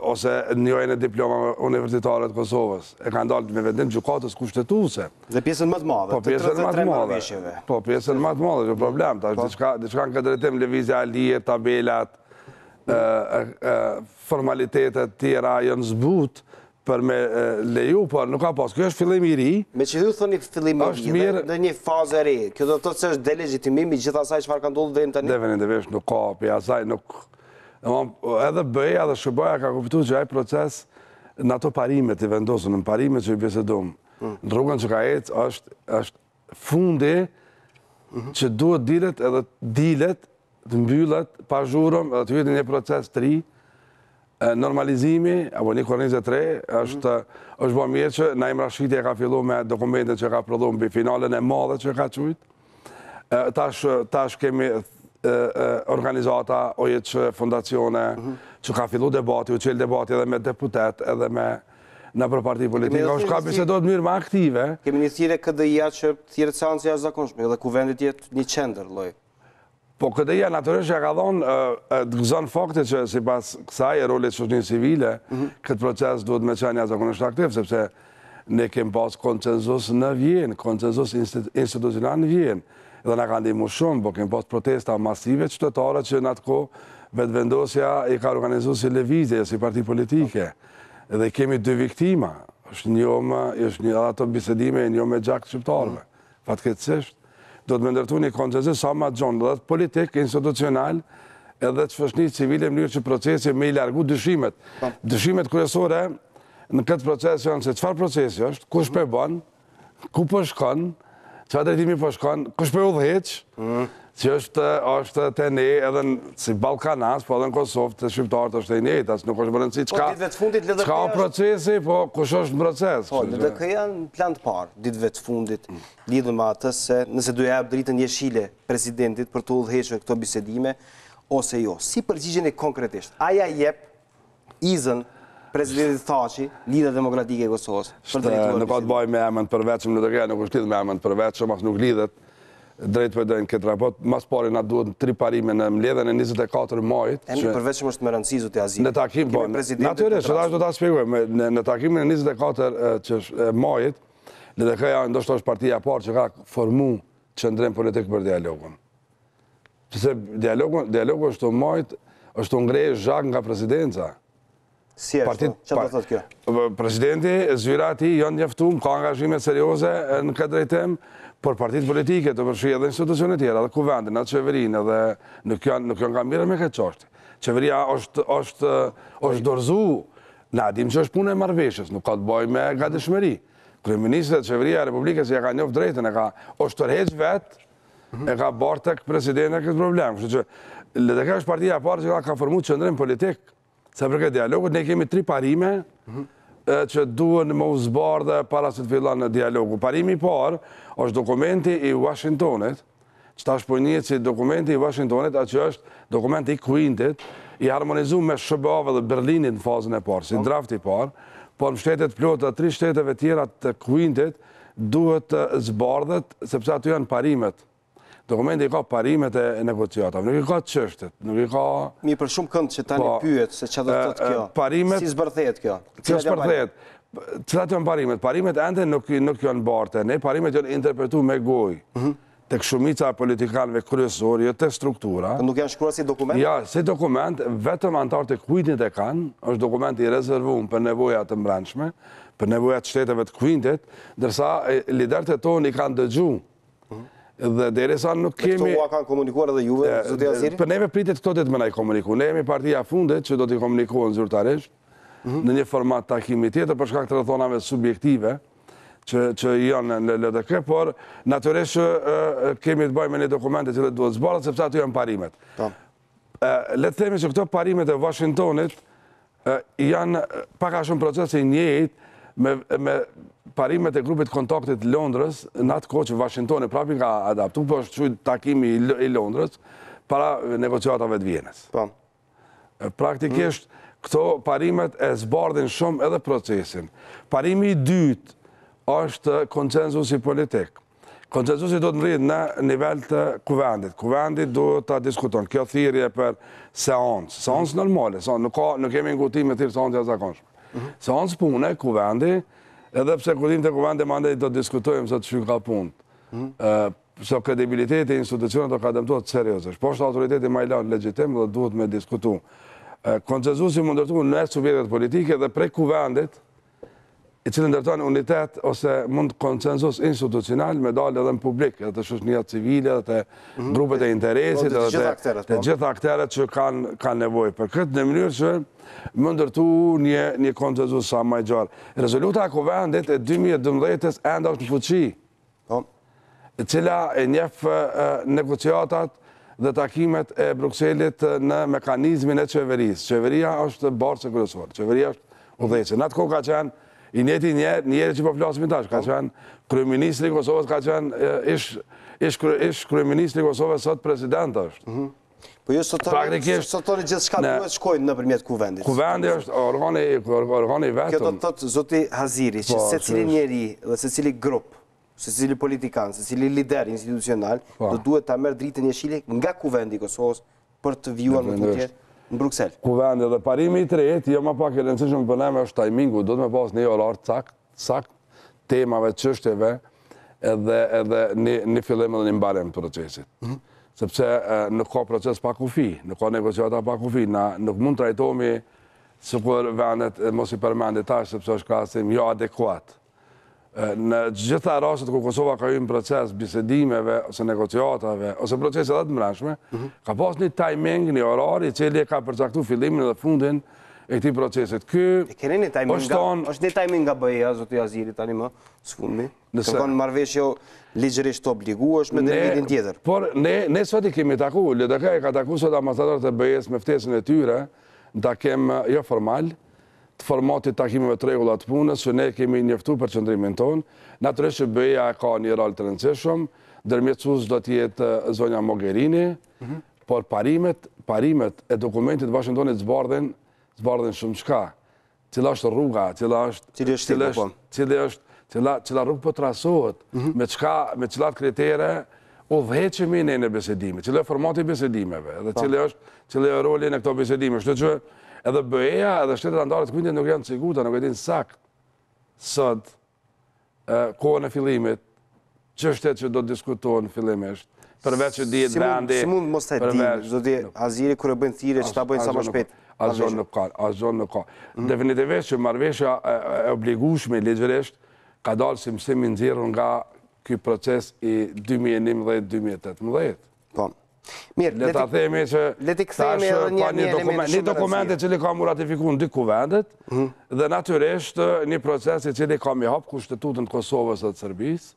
Ose njojnë e diploma universitare të Kosovës. E ka ndalë me vendim gjykatës kushtetuese. Dhe pjesën më të madhe, të 33 marrëveshjeve. Po, pjesën më të madhe, që problem. Diçka në këtë drejtim lëvizja alije, tabelat, formalitetet tjera janë zbut për me leju, por nuk ka pas. Kjo është fillim i ri. Me që ju thoni fillim i ri dhe një fazë e re, kjo do të thotë se është delegitimimi gjithë asaj çfarë ka ndodhur deri tani? Definitivisht nuk ka, për asaj nuk. Edhe BE-ja dhe SHBA-ja ka kuptuar që ai proces në ato parimet i vendosur, në parimet që i bisedum, në rrugën që ka ecë është fundi që duhet dilet, të mbyllet pa zhurmë dhe të hyjë një proces të ri. Normalizimi, apo një kornizë 3, është bërë mirë që Naim Rashidi ka fillu me dokumentet që ka prodhu mbi finalen e madhe që ka qujt. Tash kemi organizata, OJC, fondacione, që ka fillu debati, u qelë debati edhe me deputet, edhe me në për parti politike. është ka bisedot mirë më aktive. Kemi një thirrje KDI-ja që thirret seancë jashtëzakonshme, edhe kuvendit jetë një qendër lloj. Po KDI-ja natyrisht ja ka thonë, të gëzon fakti që sipas kësaj e rolit shoqërisë civile, këtë proces duhet me qenë jashtëzakonisht aktiv, sepse ne kemi pas konsenzus në Vjenë, konsenzus institucional në Vjenë. Edhe na ka ndihmuar shumë, po kemi pas protesta masive qytetare që në atë kohë vetëvendosja i ka organizuar si lëvizje, si parti politike. Edhe kemi 2 viktima. Është një ato bisedime një me gjak shqiptarëve. Fatkeqësisht do të më ndërtu një konsenzus sa më gjonë, dhe politik, institucional, edhe të fshënit civile më mënyrë që procesi me i largu dyshimet. Dyshimet kryesore në këtë proces janë se çfarë procesi është, kush po e bën, ku po shkon, çfarë drejtimi po shkon, kush po udhëheq, që është të ne edhe si Ballkanas, po edhe në Kosovë të shqiptarët është e njëjtë, as nuk është më rëndësi çka procesi, po kush është në proces. Po, LDK janë plan të parë, ditëve të fundit, lidhur me atë se nëse do jap dritën jeshile presidentit për të udhëhequr këto bisedime ose jo. Si përgjigjeni konkretisht? A ja jep izën presidentit Thaçi, Lidhja Demokratike e Kosovës? Nuk ka të bëjë me emën të përveçëm, LDK nuk është lidhur me emën të përveçëm, as nuk lidhet drejt për dojnë këtë raport, mas pari na duhet 3 parime në mbledhjen e 24 majit. E mi përveç që është më rëndësi, zotë Haziri. Në takim, po, natyrisht, që do ta shpjegoj, në takimin e 24 majit, LDK-ja ndoshta është partia e parë që ka formu qendrim politik për dialogun. Sepse dialogu është të majt, është të ngrej zhak nga presidenca. Si është, që do thotë kjo? Presidenti, zyra ati janë njoftuar, ka angazhime serioze në këtë drejtim, por partitë politike të përfshirë edhe institucionet tjera, edhe kuvendin, edhe qeverinë, edhe nuk janë nga mirë me këtë çështje. Qeveria është dorëzu, na dim që është punë e marrëveshjes, nuk ka të bëjë me gatishmëri. Kryeministri dhe qeveria e Republikës ja ka njoftë drejtën, është tërheq vetë, e ka barë tek presidenti këtë problem. Kështu që LDK është partia e parë që ka formu qendrim politik. Se për këtë dialogut, ne kemi 3 parime që duhen më u zbardhe para se të fillan në dialogu. Parimi i parë është dokumenti i Washingtonit, që ta shpojnjet si dokumenti i Washingtonit, atë që është dokumenti i Quintet, i harmonizu me SBA-ve dhe Berlinit në fazën e parë, si draft i parë, por në shtetet plotë dhe 3 shteteve tjera të Quintet duhet të zbardhet, sepse aty janë parimet. Dokumenti ka parimet e negociatave, nuk i ka çështet, nuk i ka... Mi për shumë kënd që tani pyet se që do të thotë kjo. Parimet... Si zbërthehet kjo? Si zbërthehet? Cilat janë parimet? Parimet ende nuk janë barte, ne parimet janë interpretu me gojë. Tek shumica e politikanëve kryesor, jo tek struktura. Nuk janë shkruar si dokument? Ja, si dokument, vetëm antarët e Quintet e kanë, është dokumenti i rezervuar për nevojat të brendshme, për nevojat shteteve të Quintet, ndërsa liderët e tonë i kanë dëgjuar. Dhe derisa nuk kemi... Këto ua kanë komunikuar edhe juve, zotë Haziri? Për neve pritet këto të më na i komuniku. Ne jemi partia fundet që do t'i komunikohen zyrtarisht në një format takimi tjetër për shkak të rrethonave subjektive që janë në LDK, por natyrisht që kemi të bëjmë me një dokumente që duhet zbardhet sepse aty janë parimet. Le të themi që këto parimet e Washingtonit janë pak a shumë procesi njëjtë me parimet e grupit kontaktit Londrës, në atë kohë që Washingtoni prapi ka adaptu, po është qujtë takimi i Londrës para negociatave të Vienës. Praktikisht, këto parimet e zbardhin shumë edhe procesin. Parimi i dytë është konsensusi politik. Konsensusi do të mërrit në nivel të kuvendit. Kuvendit do të diskuton. Kjo thirrje për seancë. Seancë normale. Nuk kemi ngutim me thirrë seancë jashtëzakonshme. Seancë pune, kuvendi, edhe pse kudim të kuvende mandej do të diskutojmë se të shqy ka punë. So kredibiliteti i institucionet do ka dëmtuar seriozisht. Po është autoriteti më i lartë legjitim dhe duhet me diskutu. Konsensusi mund ndërtuar në subjektet politike dhe prej kuvendit, i cilë ndërtojnë unitet ose mund konsensus institucional me dalë edhe në publik, edhe të shoqënia civile, edhe të grupet e interesit, edhe të gjitha akteret që kanë nevojë. Për këtë në mënyrë që më ndërtu një konsensus sa më i gjarë. Rezoluta e kuvendit e 2012-ës enda është në fuqi, e cila e njeh negociatat dhe takimet e Brukselit në mekanizmin e qeverisë. Qeveria është barë kryesore, qeveria është udhëheqëse. Në atë kohë ka qenë i njëti njerë që po flasim tash, ka qenë kryeministri i Kosovës, ka qenë ish kryeministri i Kosovës, sot president është. Po jo sotoni gjithë shka duhet shkojnë në përmjet kuvendit. Kuvendi është organi vetëm. Kjo do të thotë, zoti Haziri, që se cili njeri dhe se cili grup, se cili politikan, se cili lider institucional, do duhet ta merr dritën e jeshile nga kuvendi i Kosovës për të vijuar më tutje në Bruksel. Kuvendi dhe parimi i tretë, jo më pak e rëndësishëm për ne është timingu, do të me pas një orar sakt temave, çështjeve edhe një fillim dhe një mbarem të procesit. Sepse nuk ka proces pa kufi, nuk ka negociata pa kufi, nuk mund të trajtohemi sikur vendet mos i përmendit tash sepse është krahasim jo adekuat. Në gjitha rastet ku Kosova ka hyrë në proces bisedimeve ose negociatave ose procese edhe të mbrëmshme, ka pas një timing, një orar i cili ka përcaktuar fillimin dhe fundin e këtij procesit. Keni një timing është një timing nga BE-ja, zoti Haziri tani më sfundi. Kërkon marrëveshje ligjërisht të obligueshme me derimin tjetër. Por ne sot i kemi taku, LDK ka taku sot ambasadorët e BE-s me ftesën e tyre në takim jo formal, të formatit takimeve të rregullat të punës, që ne kemi njoftuar për qëndrimin tonë. Natyrisht që BE-ja ka një rol të rëndësishëm, ndërmjetësues do të jetë zonja Mogherini, por parimet e dokumentit Washingtonit zbardhin shumë çka. Cila është rruga, cila rrugë po trasohet, me cilat kritere udhëheqemi ne në bisedime, cilë e formati bisedimeve, dhe cilë është roli në këto bisedime. Shtë që edhe BE-ja edhe shtetet anëtare të Kuvendit nuk janë të sigurta, nuk e dinë sakt sot kohën e fillimit, çështjet që do të diskutohen fillimisht, përveç që dihet vendi. Si mund mos e di, zoti Haziri kur e bëjnë thirrje që ta bëjnë sa më shpejt. Asgjë nuk ka. Definitivisht që marrëveshja e obligueshme ligjërisht ka dalë si mësim i nxjerrur nga ky proces i 2011-2018. Po. Mirë, le ta themi që le të kthehemi edhe një dokument i cili ka mu ratifikuar në dy kuvendet dhe natyrisht një proces i cili ka mi hap kushtetutën të Kosovës dhe të Serbisë,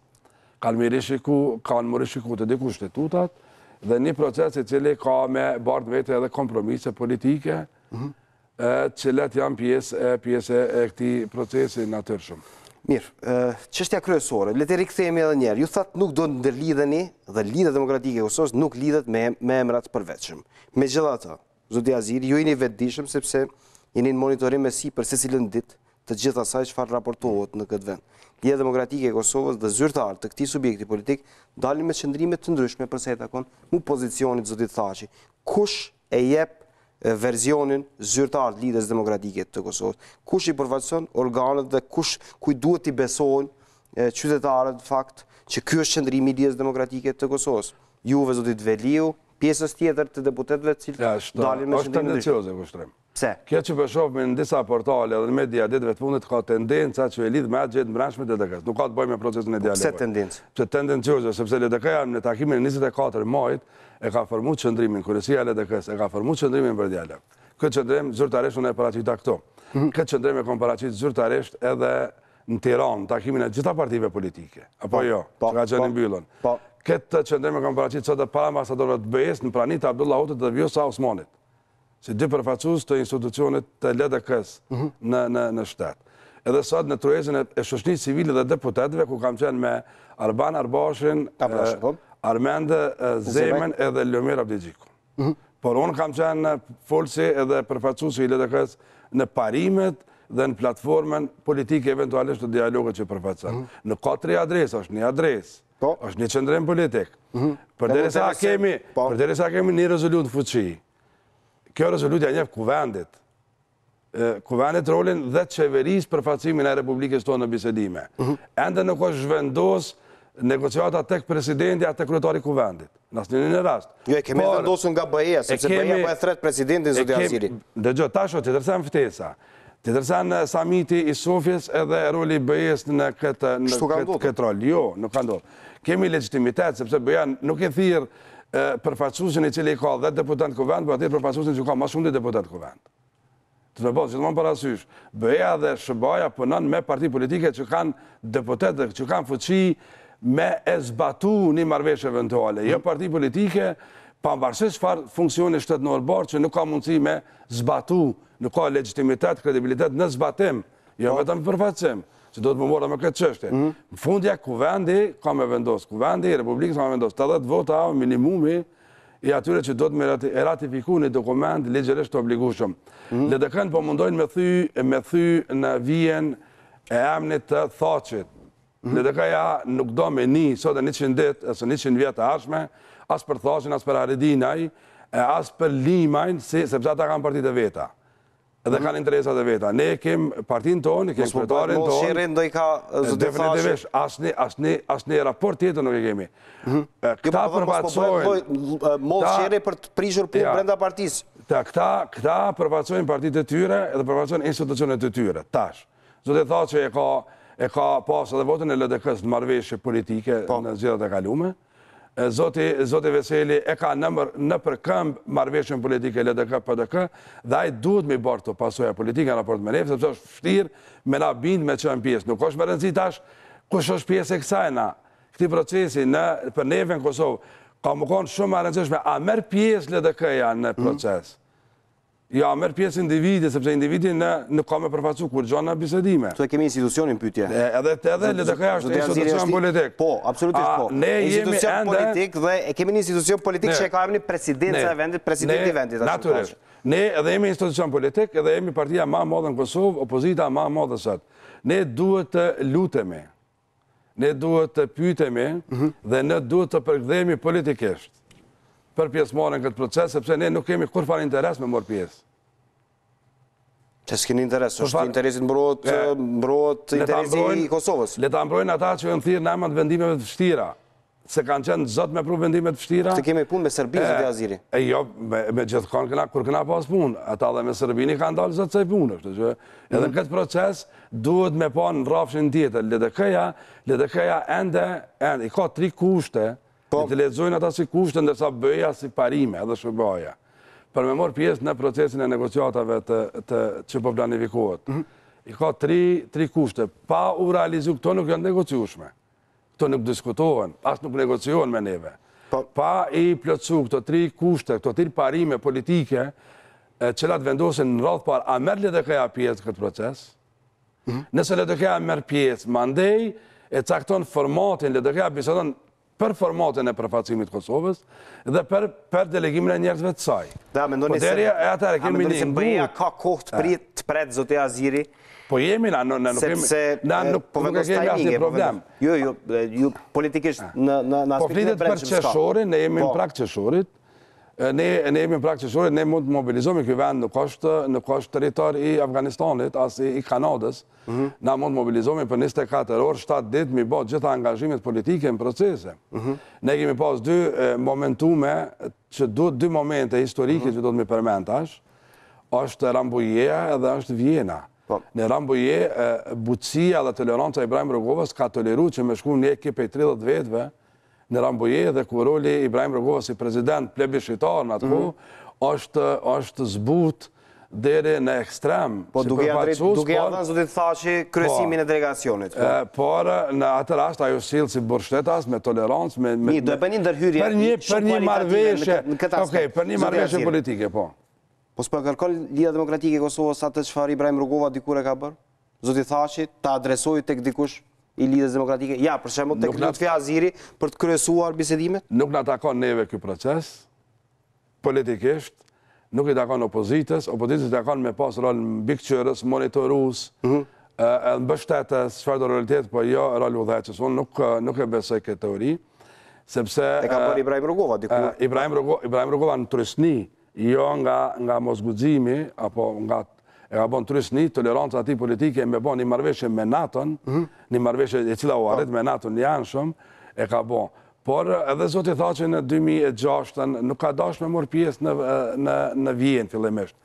kanë më rishiku të dy kushtetutat dhe një proces i cili ka me bardh vete edhe kompromise politike cilat janë pjesë e këtij procesi natyrshëm. Mirë, çështja kryesore, le të rikthehemi edhe një herë. Ju thatë nuk do të ndërlidheni dhe Lidhja Demokratike e Kosovës nuk lidhet me emrat të përvetshëm. Megjithatë, zoti Haziri, ju jeni vetëdijshëm sepse jeni në monitorim me sipër secilën ditë të gjithë asaj çfarë raportohet në këtë vend. Lidhja Demokratike e Kosovës dhe zyrtarët të këtij subjekti politik dalin me qëndrime të ndryshme për sa i takon pozicionit zotit Thaçi. Kush e jep verzionin zyrtar të Lidhjes Demokratike të Kosovës? Kush i përfaqëson organet dhe kujt duhet i besojnë qytetarët fakt që ky është qëndrimi i Lidhjes Demokratike të Kosovës? Juve, zotit Veliu, pjesës tjetër të deputetëve të cilët dalin me qëndrime të ndryshme. Pse? Kjo që përshofme në disa portale dhe në media ditëve të fundit ka tendenca që e lidh me atë gjithë mbrëmshme të LDK-s. Nuk ka të bëjë me procesin e dialogut. Pse tendencë? Pse tendencioze, sepse LDK-ja në takimin e 24 majit e ka formuar qëndrimin, kryesia e LDK-s e ka formuar qëndrimin për dialog. Këtë qëndrim zyrtarisht unë e paraqita këto. Këtë qëndrim e kam paraqitur zyrtarisht edhe në Tiranë, takimin e gjitha partive politike. Apo jo, që ka qenë mbyllur. Këtë qëndrim e kam paraqitur sot para ambasadorëve të BE-s në praninë të Abdullah Hutit dhe Vjosa Osmanit, si dy përfaqësues të institucionit të LDK-s në shtet. Edhe sot në truezën e shoqërisë civile dhe deputetëve, ku kam qenë me Arban Arbashin, Armend Zemen edhe Lomir Abdigjiku. Por unë kam qenë folsi edhe përfaqësuesi i LDK-s në parimet dhe në platformën politike eventualisht të dialogut që përfaqëson. Në ka 3 adresa, është një adresë, është një qendrim politik. Përderisa kemi një rezolutë në fuqi. Kjo rezolutja njeh kuvendit. Kuvendit rolin dhe qeverisë përfaqësimin e Republikës tonë në bisedime. Ende nuk është zhvendos negociata tek presidenti atë kryetari i kuvendit. Në asnjë rast. Jo, e kemi vendosur nga BE-ja, sepse BE-ja po e thret presidentin zoti Haziri. Dëgjoj, tash të tërsen ftesa. Të tërsen samiti i Sofjes edhe roli i BE-s në këtë rol. Jo, nuk ka ndodhur. Kemi legjitimitet sepse BE-ja nuk e thirr përfaqësuesin i cili ka 10 deputet kuvend, por atë përfaqësuesin që ka më shumë deputet kuvend. Të më bëjë, gjithmonë parasysh, BE-ja dhe SBA-ja punon me parti politike që kanë deputet, që kanë fuqi me e zbatu një marrëveshje eventuale. Jo parti politike, pavarësisht çfarë funksioni shtetëror bërë që nuk ka mundësi me zbatu, nuk ka legjitimitet, kredibilitet në zbatim, jo vetëm përfaqësim, që do të më morë me këtë çështje. Në fundja, kuvendi ka me vendos, kuvendi i Republikës ka me vendos 80 vota minimumi i atyre që do të me ratifiku një dokument ligjërisht të obligueshëm. LDK-n po mundojnë me thy në vijen e emnit të Thaçit. LDK-ja nuk do me sot e 100 ditë, ose 100 vjetë të ardhshme, as për Thaçin, as për Haridinaj, as për Limajn, sepse ata kanë partitë e veta. Edhe kanë interesat e veta. Ne kemë partinë tonë, kemë kryetarin tonë. Mos shirrin do i ka zoti Thaçi. Asnjë raport tjetër nuk e kemi. Këta përfaqësojnë mos shirri për të prishur punë brenda partisë. Këta përfaqësojnë partitë e tyre edhe përfaqësojnë institucionet e tyre. Tash, zoti Thaçi e ka pas edhe votën e LDK-s në marrëveshje politike në zgjedhjet e kaluara. Zoti Veseli e ka në përkëmbë marrëveshjen politike LDK-PDK dhe ai duhet me bërë të pasoja politike në raport me ne, sepse është vështirë me na bind me qenë pjesë. Nuk është më rëndësi tash kush është pjesë e kësaj këtij procesi për neve në Kosovë. Ka më konë shumë e rëndësishme, a merr pjesë LDK-ja në proces? Ja, merr pjesë individi, sepse individi nuk ka me përfaqësu kur gjanë në bisedime. Këtu e kemi institucionin pyetje. Edhe LDK-ja është institucion politik. Po, absolutisht po. Institucion politik dhe e kemi një institucion politik që e ka emrin presidenca e vendit, presidenti i vendit. Natyrisht. Ne edhe jemi institucion politik, edhe jemi partia më e madhe në Kosovë, opozita më e madhe sot. Ne duhet të lutemi ne duhet të pyetemi dhe ne duhet të përkthehemi politikisht për pjesëmarrjen në këtë proces, sepse ne nuk kemi kurfar interes me marrë pjesë. Që s'keni interes, është interesit mbrojt interesi i Kosovës. Le ta mbrojnë ata që janë thirrë në emër të vendimeve të vështira, se kanë qenë zot me pru vendime të vështira. Të kemi punë me Serbinë, zotë Haziri. Jo, me gjithë kur këna pas punë, ata dhe me Serbini kanë dalë zotë se punë. Edhe në këtë proces duhet me pa në rrafshin tjetër. LDK-ja ende, i ka 3 kushte, të lexojnë ata si kushte, ndërsa bëja si parime edhe shërbaja. Për me morë pjesë në procesin e negociatave që po planifikohet. I ka 3 kushte. Pa u realizu, këto nuk janë negociushme. Këto nuk diskutohen, as nuk negociohen me neve. Pa i plotësu këto 3 kushte, këto 3 parime politike, cilat vendosin në radhë parë, a merë LDK-ja pjesë këtë proces? Nëse LDK-ja merë pjesë, mandej e cakton formatin, LDK-ja bisedon për formatin e përfaqësimit Kosovës dhe për delegimin e njerëzve të saj. Da, mendoni se bëja ka kohë të pretë, zote Haziri? Po jemi, na nuk kemi asë një problem. Jo, politikisht në aspektin e për qeshorin, ne jemi në prak qeshorit, ne mund të mobilizohemi, këj vend nuk është territor i Afganistanit, as i Kanadës, na mund të mobilizohemi për 24 orë, 7 ditë, mi bo gjitha angazhimet politike në procese. Ne kemi pas 2 momentume, që duhet 2 momente historike që do të mi përmentash, është Rambujeja edhe është Vjena. Në Rambuje, butësia dhe toleranca Ibrahim Rogovës ka toleru që me shku një ekip e 30 vetëve në Rambuje dhe ku roli Ibrahim Rogovës si prezident plebiscitar në atë është zbut deri në ekstrem. Po duke janë zotit thashi kryesimin e delegacionit. Por në atë rast ajo silë si burshtetas me tolerancë, do e për një ndërhyrje për një marrëveshje politike, po. Po s'po kërkon Lidhja Demokratike e Kosovës atë çfarë Ibrahim Rugova dikur e ka bërë? Zoti Thashi ta adresoi tek dikush i Lidhjes Demokratike? Ja, për shembull tek Lutfi Haziri për të kryesuar bisedimet? Nuk na takon neve ky proces politikisht, nuk i takon opozitës i takon me pas rol mbikëqyrës, monitorues, mbështetës, çfarë do realitet, po jo rol udhëheqës. Unë nuk e besoj këtë teori, sepse e ka bërë Ibrahim Rugova dikur. Ibrahim Rugova në Trysni, jo nga mosguximi, apo nga e ka bon Trysni, toleranca ati politike me bon një marrëveshje me NATO-n, një marrëveshje e cila u arrit me NATO-n janshëm, e ka bon. Por edhe zoti tha që në 2006 nuk ka dash me morë pjesë në Vjenë fillimisht.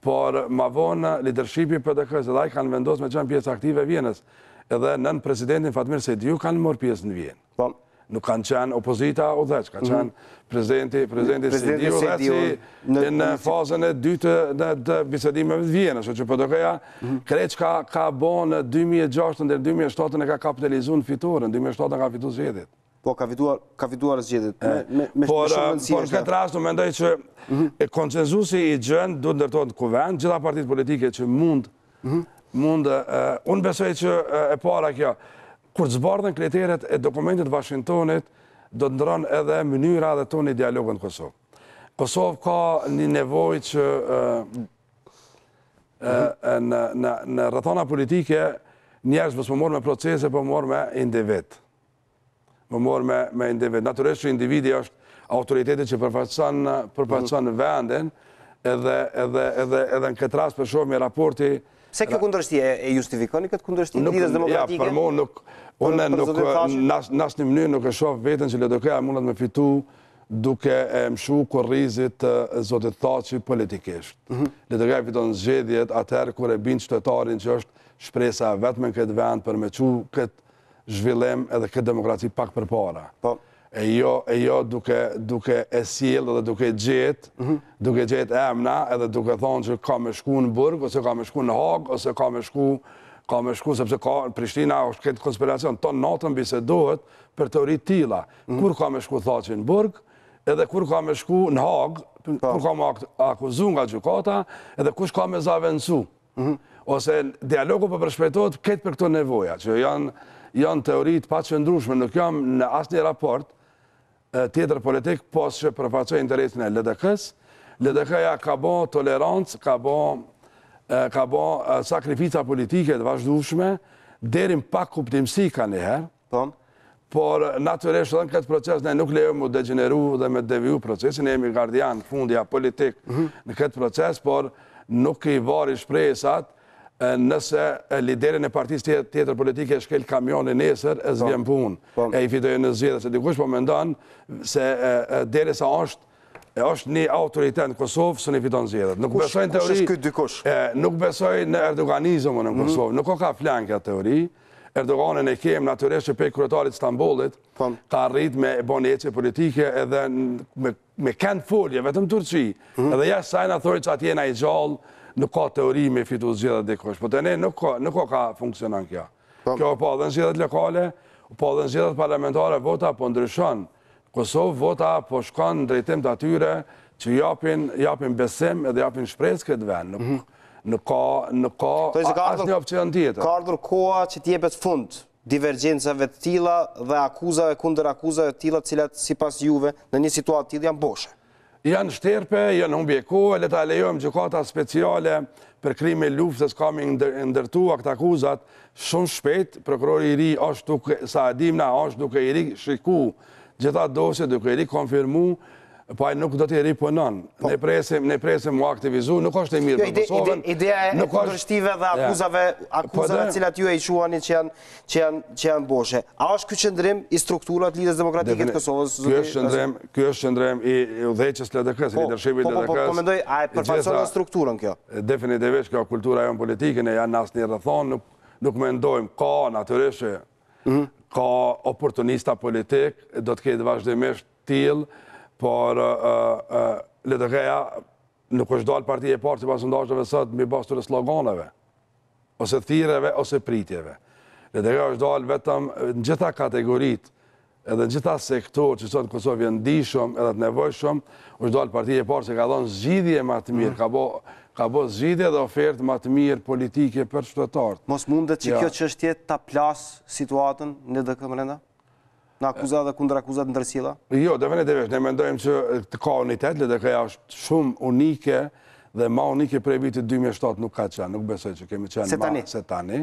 Por ma vonë leadershipi PDK-s edhe ai kanë vendosur me qenë pjesë aktive e Vjenës. Edhe nën presidentin Fatmir Sejdiu kanë morë pjesë në Vjenë. Nuk kanë qenë opozita udhëheq, ka qenë presidenti Sejdiu udhëheqi në fazën e dytë të bisedimeve të Vjenës, që PDK-ja krejt ka bo në 2006 dhe 2007 e ka kapitalizu në fitore, në 2007 ka fitu zgjedhjet. Po, ka fituar zgjedhjet. Por këtë rast në mendoj që konsenzusi i gjën duhet ndërtohet në kuvend, gjitha partitë politike që mund, unë besoj që e para kjo, kur zbardhen kriteret e dokumentit Washingtonit, do të ndronë edhe mënyra dhe tonë i dialogën në Kosovë. Kosovë ka një nevojë që në rrethana politike njerëz mos më morë me procese, po morë me individ. Më morë me individ. Natyrisht që individi është autoritetit që përfaqëson vendin, edhe në këtë rast për shumë i raporti. Se kjo kundërshti e justifikoni këtë kundërshti në Lidhjes Demokratike? Ja, për mu nuk, unë në asë një mënyrë nuk e shoh vetën që LDK-ja mundet me fitu duke e mshu korrizit zotit Thaçi politikisht. LDK-ja fiton zgjedhjet atëherë kur e bind qytetarin që është shpresa vetëm në këtë vend për me qu këtë zhvillim edhe këtë demokraci pak përpara. E jo duke e sjell edhe duke gjetë emna edhe duke thonë që ka me shku në Burg, ose ka me shku në Hag, ose ka me shku, sepse Prishtina është këtë konspiracion, tonë natën bisedohet për teoritë tilla. Kur ka me shku Thaçi në Burg, edhe kur ka me shku në Hag, kur ka me akuzu nga gjykata, edhe kush ka me zavendësu. Ose dialogu për përshpejtohet këtë për këto nevoja, që janë teoritë pa qëndrueshme, nuk jam në asnjë raport tjetër politik, pas që përfaqësoj interesin e LDK-s. LDK-ja ka bo tolerancë, ka bo sakrifica politike të vazhdueshme, deri në pak kuptimsi ka njëherë, por natyrisht edhe në këtë proces ne nuk lejojmë mu degeneru dhe me deviju procesin, ne jemi gardian fundja politik në këtë proces, por nuk i vari shpresat nëse liderin e partisë tjetër politike e shkel kamioni nesër e zvjen punë, e i fitojë në zgjedhje, se dikush po mendon se derisa është një autoritet në Kosovë, së një fiton zgjedhjet. Nuk besoj në teori, nuk besoj në erdoganizmën në Kosovë, nuk ka flanë kjo teori. Erdoganin e kemë natyrisht që pe kryetarit Stambollit ka arrit me bonece politike edhe me kënd folje, vetëm Turqi. Edhe jashtë sajna thoi që atjena i gjallë, nuk ka teori me fitu zgjedhjet dikush. Po të ne nuk ka funksionan kjo. Kjo po edhe në zgjedhjet lokale, po edhe në zgjedhjet parlamentare vota po ndryshon. Kosovë vota po shkon në drejtim të atyre që japin besim edhe japin shpresë këtë vend. Nuk ka asë një opcion tjetër. Ka ardhur koha që t'jepet fund divergjencave të tilla dhe akuzave kundër akuzave të tilla, cilat sipas juve në një situatë tillë janë boshe. Janë shterpe, janë humbje kohë, le ta lejojmë gjykata speciale për krime luftës kami ndërtua këtë akuzat shumë shpejt. Prokurori i ri është duke, sa e dimna, është duke i ri shiku gjitha dosje, duke i ri konfirmu, po ai nuk do t'i ripunon. Ne presim mu aktivizu, nuk është e mirë për Kosovën. Ideja e kundërshtive dhe akuzave cilat ju e i quani që janë boshe. A është ky qëndrim i strukturat Lidhjes Demokratike të Kosovës? Ky është qëndrim i udhëheqjes LDK-s, lidershipit LDK-s. Po mendoj, a e përfaqëson strukturën kjo? Definitivisht kjo kultura jonë politike, ne janë asnjë rrethon, nuk mendojmë, ka natyrisht, ka oportunista politik, do të ketë vazhdimisht tillë, por LDK-ja nuk është dalë partije e parë që pas ndashtëve sot mi bas të sloganeve, ose thirrjeve, ose pritjeve. LDK-ja është dalë vetëm në gjitha kategoritë, edhe në gjitha sektor që sot në Kosovë janë ndihshëm edhe të nevojshëm, është dalë partije e parë që ka dhënë zgjidhje më të mirë, ka bo zgjidhje dhe ofertë më të mirë politike për qytetarët. Mos mundet që kjo çështje ta plas situatën në LDK brenda? Në akuzat dhe kundër akuzat ndërsjella? Jo, definitivisht, ne mendojmë që ka unitet, LDK-ja është shumë unike dhe ma unike prej vitit 2007 nuk ka qenë, nuk besoj që kemi qenë se tani.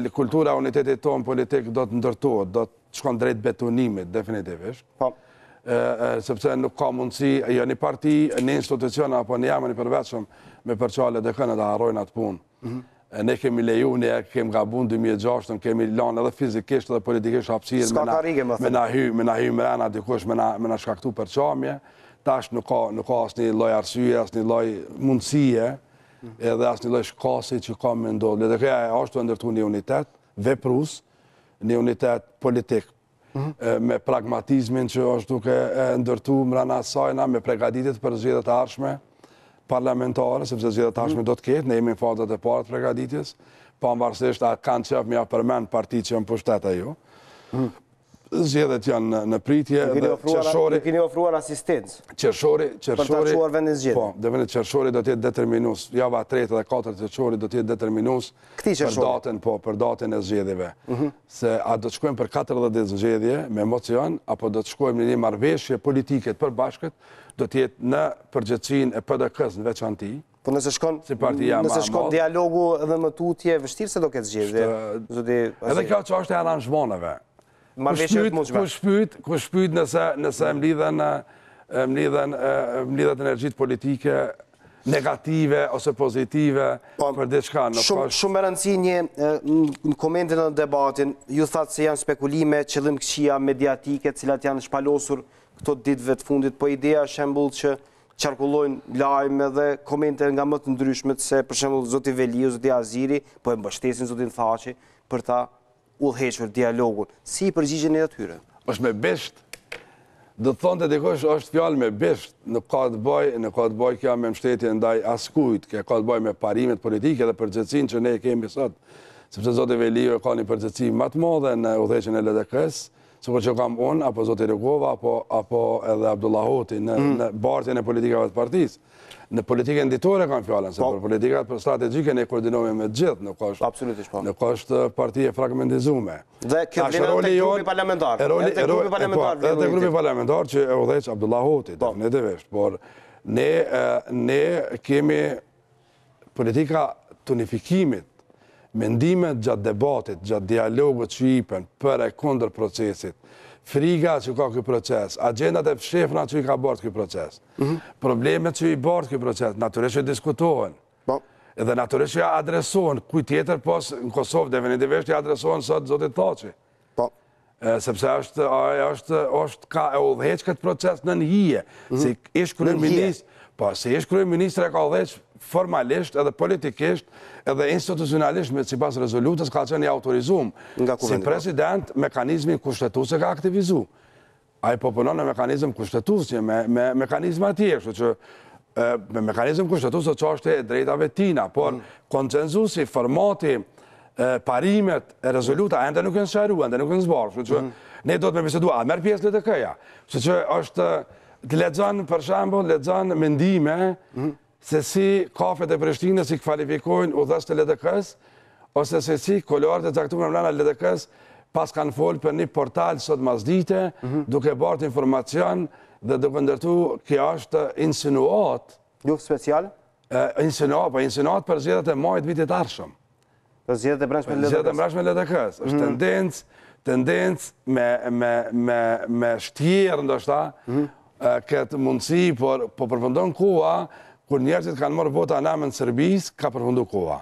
Kultura unitetit tonë politik do të ndërtohet, do të shkon drejt betonimit, definitivisht. Sepse nuk ka mundësi, jo një parti, një institucion, apo një jamën i përveçëm me përqale LDK-në dhe harrojnë atë punë. Ne kemi leju, ne kemi gabun 2006, kemi lanë edhe fizikisht edhe politikisht hapësirë me na hy mrena dikush me na shkaktu përqamje. Tash nuk ka asnjë lloj arsye, asnjë lloj mundësie, edhe asnjë lloj shkasi që ka me ndodhë. LDK-ja është të ndërtu një unitet veprus, një unitet politik, me pragmatizmin që është duke ndërtu mrena sajna, me përgatitit për zgjedhjet e ardhshme parlamentare, sepse zgjedhjet e ardhshme do të ketë, ne jemi në fazat e para të përgatitjes, pavarësisht a kanë qef me ja përmend partitë që janë pushtet ajo. Zgjedhjet janë në pritje dhe qershori... Nuk keni ofruar asistencë për ta çuar vendin zgjedhje. Po, definit qershori do të jetë determinues, java 3 dhe 4 qershori do të jetë determinues për datën e zgjedhjeve. Se a do të shkojmë për 40 ditë zgjedhje me emocion, apo do të shkojmë në një marrëveshje politike të përbashkët, do të jetë në përgjithësinë e PDK-s në veçanti. Po nëse shkon dialogu edhe më tutje, vështirë se do ketë zgjedhje. Edhe kjo që është e aranzhmaneve. Ku shpyt nëse mlidhen energjit politike negative ose pozitive për diçka. Shumë e rëndësi në komentin në debatin, ju thatë se janë spekulime, qëllim këqija mediatike, cilat janë shpalosur këto ditëve të fundit, po ideja shembull që qarkullojnë lajme dhe komente nga më të ndryshmet se për shembull zoti Veliu, zoti Haziri, po e mbështesin zotin Thaçi për ta udhëhequr dialogun. Si përgjigjen e atyre? Është me bisht. Do të thonë të dikush është fjalë me bisht. Nuk ka të bëj kjo me mbështetje ndaj askujt, ka të bëj me parimet politike dhe përgjegjësinë që ne kemi sot. Sepse zoti Veliu ka një përgjegjësi më të madhe në udhëheqjen e LDK-s, sikur që kam unë, apo zoti Rugova, apo edhe Abdullahoti në bartjen e politikave të partisë. Në politikën ditore kanë fjallën, se për politikat për strategjike ne koordinojme me gjithë, nuk është partije fragmentizume. Dhe kjo vlenë të grupi parlamentar. Edhe të grupi parlamentar që e udhëheq Abdullahoti, definitivisht. Por ne kemi politika të unifikimit mendimet gjatë debatit, gjatë dialogut që jipen për e kundër procesit, friga që ka këj proces, agendat e fshefna që i ka bërë këj proces, problemet që i bërë këj proces, naturisht që diskutohen, edhe naturisht që adresohen, kuj tjetër pos në Kosovë definitivisht që adresohen sot zotit Thaçi. Sepse është ka e udheq këtë proces në njëje, si ish kryeministre ka udheq formalisht edhe politikisht edhe institucionalisht me sipas rezolutës ka qenë i autorizum. Si president, mekanizmin kushtetuese ka aktivizu. A i popullon në mekanizm kushtetuese, me mekanizma tjerë, që me mekanizm kushtetuese që është e drejtave tina, por konsenzusi, formati, parimet e rezoluta ende nuk në shajru, ende nuk në zbarë, që ne do të me bisedu, a merë pjesë LDK-ja, që është të lexon, për shembull, lexon mendime se si kafet e Prishtinës i kvalifikojnë udhës të LDK-s, ose se si kolorët e caktuar në LDK-s pas kanë folë për një portal sot masdite, duke bartë informacion dhe duke ndërtu kjo është insinuat. Luft special? Insinuat për zgjedhjet e majit vitit arshëm. Për zgjedhjet e brendshme LDK-s? Zgjedhjet e brendshme LDK-s. Është tendencë me shtjerë ndoshta këtë mundësi, por përfundon koha, kur njerëzit kanë marrë vota në emën Serbisë, ka përfundu koha.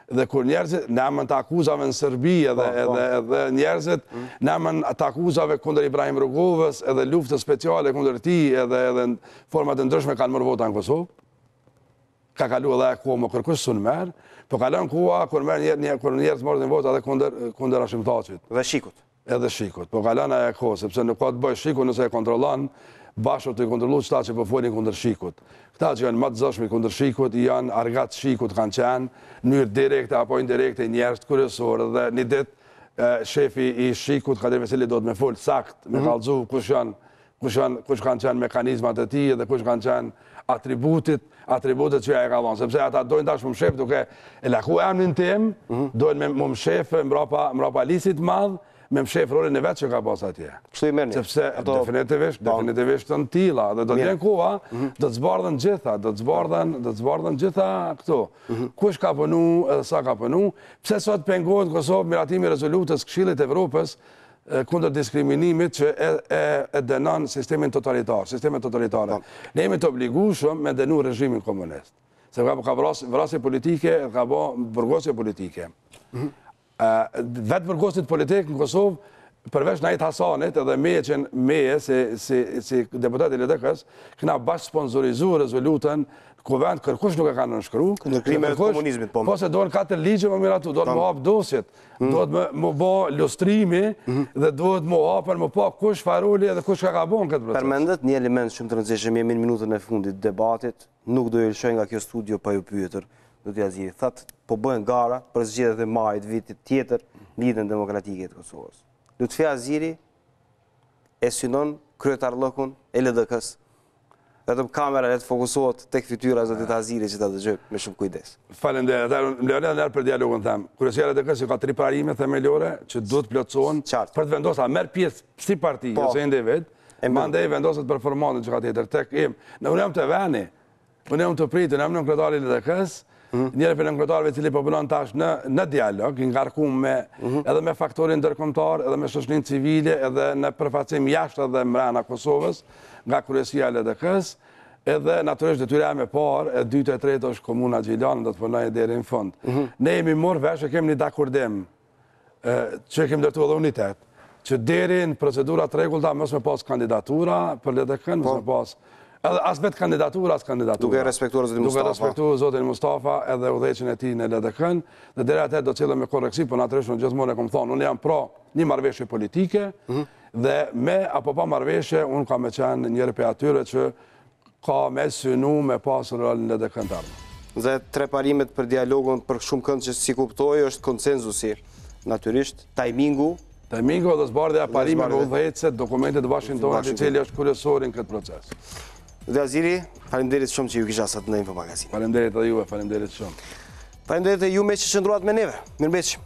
Dhe kur njerëzit në emën të akuzave në Serbi edhe njerëzit në emën të akuzave kundër Ibrahim Rrugovës edhe luftës speciale kundër ti edhe në format të ndryshme kanë marrë vota në Kosovë, ka kalu edhe koha më kërkush së në merë, po kalon koha kur njerëz marrë në vota edhe kundër Hashim Thaçit. Dhe shikut. Edhe shikut, po kalon e kohë, sepse nuk ka të bëjë shikut nëse e kontrolon, bashkë të i kontrollu qëta që përfolin kundër shikut. Këta që janë më të zëshmi kundër shikut, janë argat shikut kanë qenë, njërë direkte apo indirekte njerës të kërësorë, dhe një ditë shefi i shikut, Kadir Veseli, do të me folë sakt, me kalëzu kush kanë qenë mekanizmat e ti dhe kush kanë qenë atributet që ja e ka dhonë. Sepse ata dojnë tash më më shef duke e laku emnin tim, dojnë më më shef mbrapa lisit madh, me më shef rolin e vetë që ka pas atje. Kështu i merni? Sepse definitivisht të në tila, dhe do t'jen koha, do të zbardhen gjitha, do të zbardhen gjitha këto. Kush ka pënu edhe sa ka pënu, pse sot pengohet Kosovë miratimi rezolutës Këshillit Evropës kundër diskriminimit që e denon sistemin totalitare. Ne jemi të obligueshëm me denu regjimin komunist. Se ka vrasje politike, ka bo burgosje politike. Vetë burgosit politik në Kosovë, përveç Najit Hasanit edhe meje si deputat i LDK-s, këna bashkë sponsorizu rezolutën kuvend kërkush nuk e kanë nënshkru. Këndër krimeve të komunizmit, po. Po se dojnë 4 ligje më miratu, dojnë më hapë dosjet, dojnë më bo lustrimi dhe dojnë më hapën më po kush faroli edhe kush ka ka bon këtë proces. Përmendet një element shumë të rëndësishëm, jemi në minutën e fundit debatit, nuk do i lëshoj nga kjo studio pa ju pyetër, Lutfi Haziri. Thatë, po bëhen gara për zgjedhjet e majit vitit tjetër në lidhjen demokratike të Kosovës. Lutfi Haziri e synon kryetarllëkun e LDK-s. Vetëm kamera le të fokusohet tek fytyra e zotit Haziri që ta dëgjoj me shumë kujdes. Faleminderit. Mbledhja për dialogun them. Kryesia e LDK-s ka 3 parime themelore që duhet plotësohen për të vendosur merr pjesë si parti ose individ, mandej vendoset për formatën që ka tjetër tek im. Unë jam të veni. Unë jam të pritur, jam në kryetari i LDK-s. Njëri për nënkretarëve cili po punon tash në dialog, i ngarkuar edhe me faktorin ndërkombëtar, edhe me shoqërinë civile, edhe në përfaqësim jashtë edhe mbrana Kosovës, nga kryesia e LDK-s, edhe natyrisht detyra e parë, e dytë e tretë është komuna Gjilan, do të punojë deri në fund. Ne jemi marrë vesh e kemi një dakordim që kemi ndërtuar edhe unitet, që deri në procedurat rregullta mos me pas kandidatura për LDK-n, mos me pas as vetë kandidatura, as kandidatura. Duke respektuar zotin Mustafa. Duke respektuar zotin Mustafa edhe udhëheqjen e tij në LDK-n, dhe deri atë do të cilëm me korreksi, por natyrisht unë gjithmonë e kam thonë, unë jam pra një marrëveshje politike, dhe me apo pa marrëveshje, unë kam me qenë njëri prej atyre që ka me synu me pasur rolin në LDK-n të ardhmen. Dhe 3 parimet për dialogun për shumë kënd që si kuptoj është konsenzusi, natyrisht, timingu dhe zbardhja parime me udhëheqëset, dokumentet të Washingtonit, i cili është kryesori në këtë proces. Lutfi Haziri, faleminderit shumë që ju kisha sot në Info Magazin. Faleminderit edhe juve, faleminderit shumë. Faleminderit e ju me që qëndruat me neve. Mirëmbëjtje.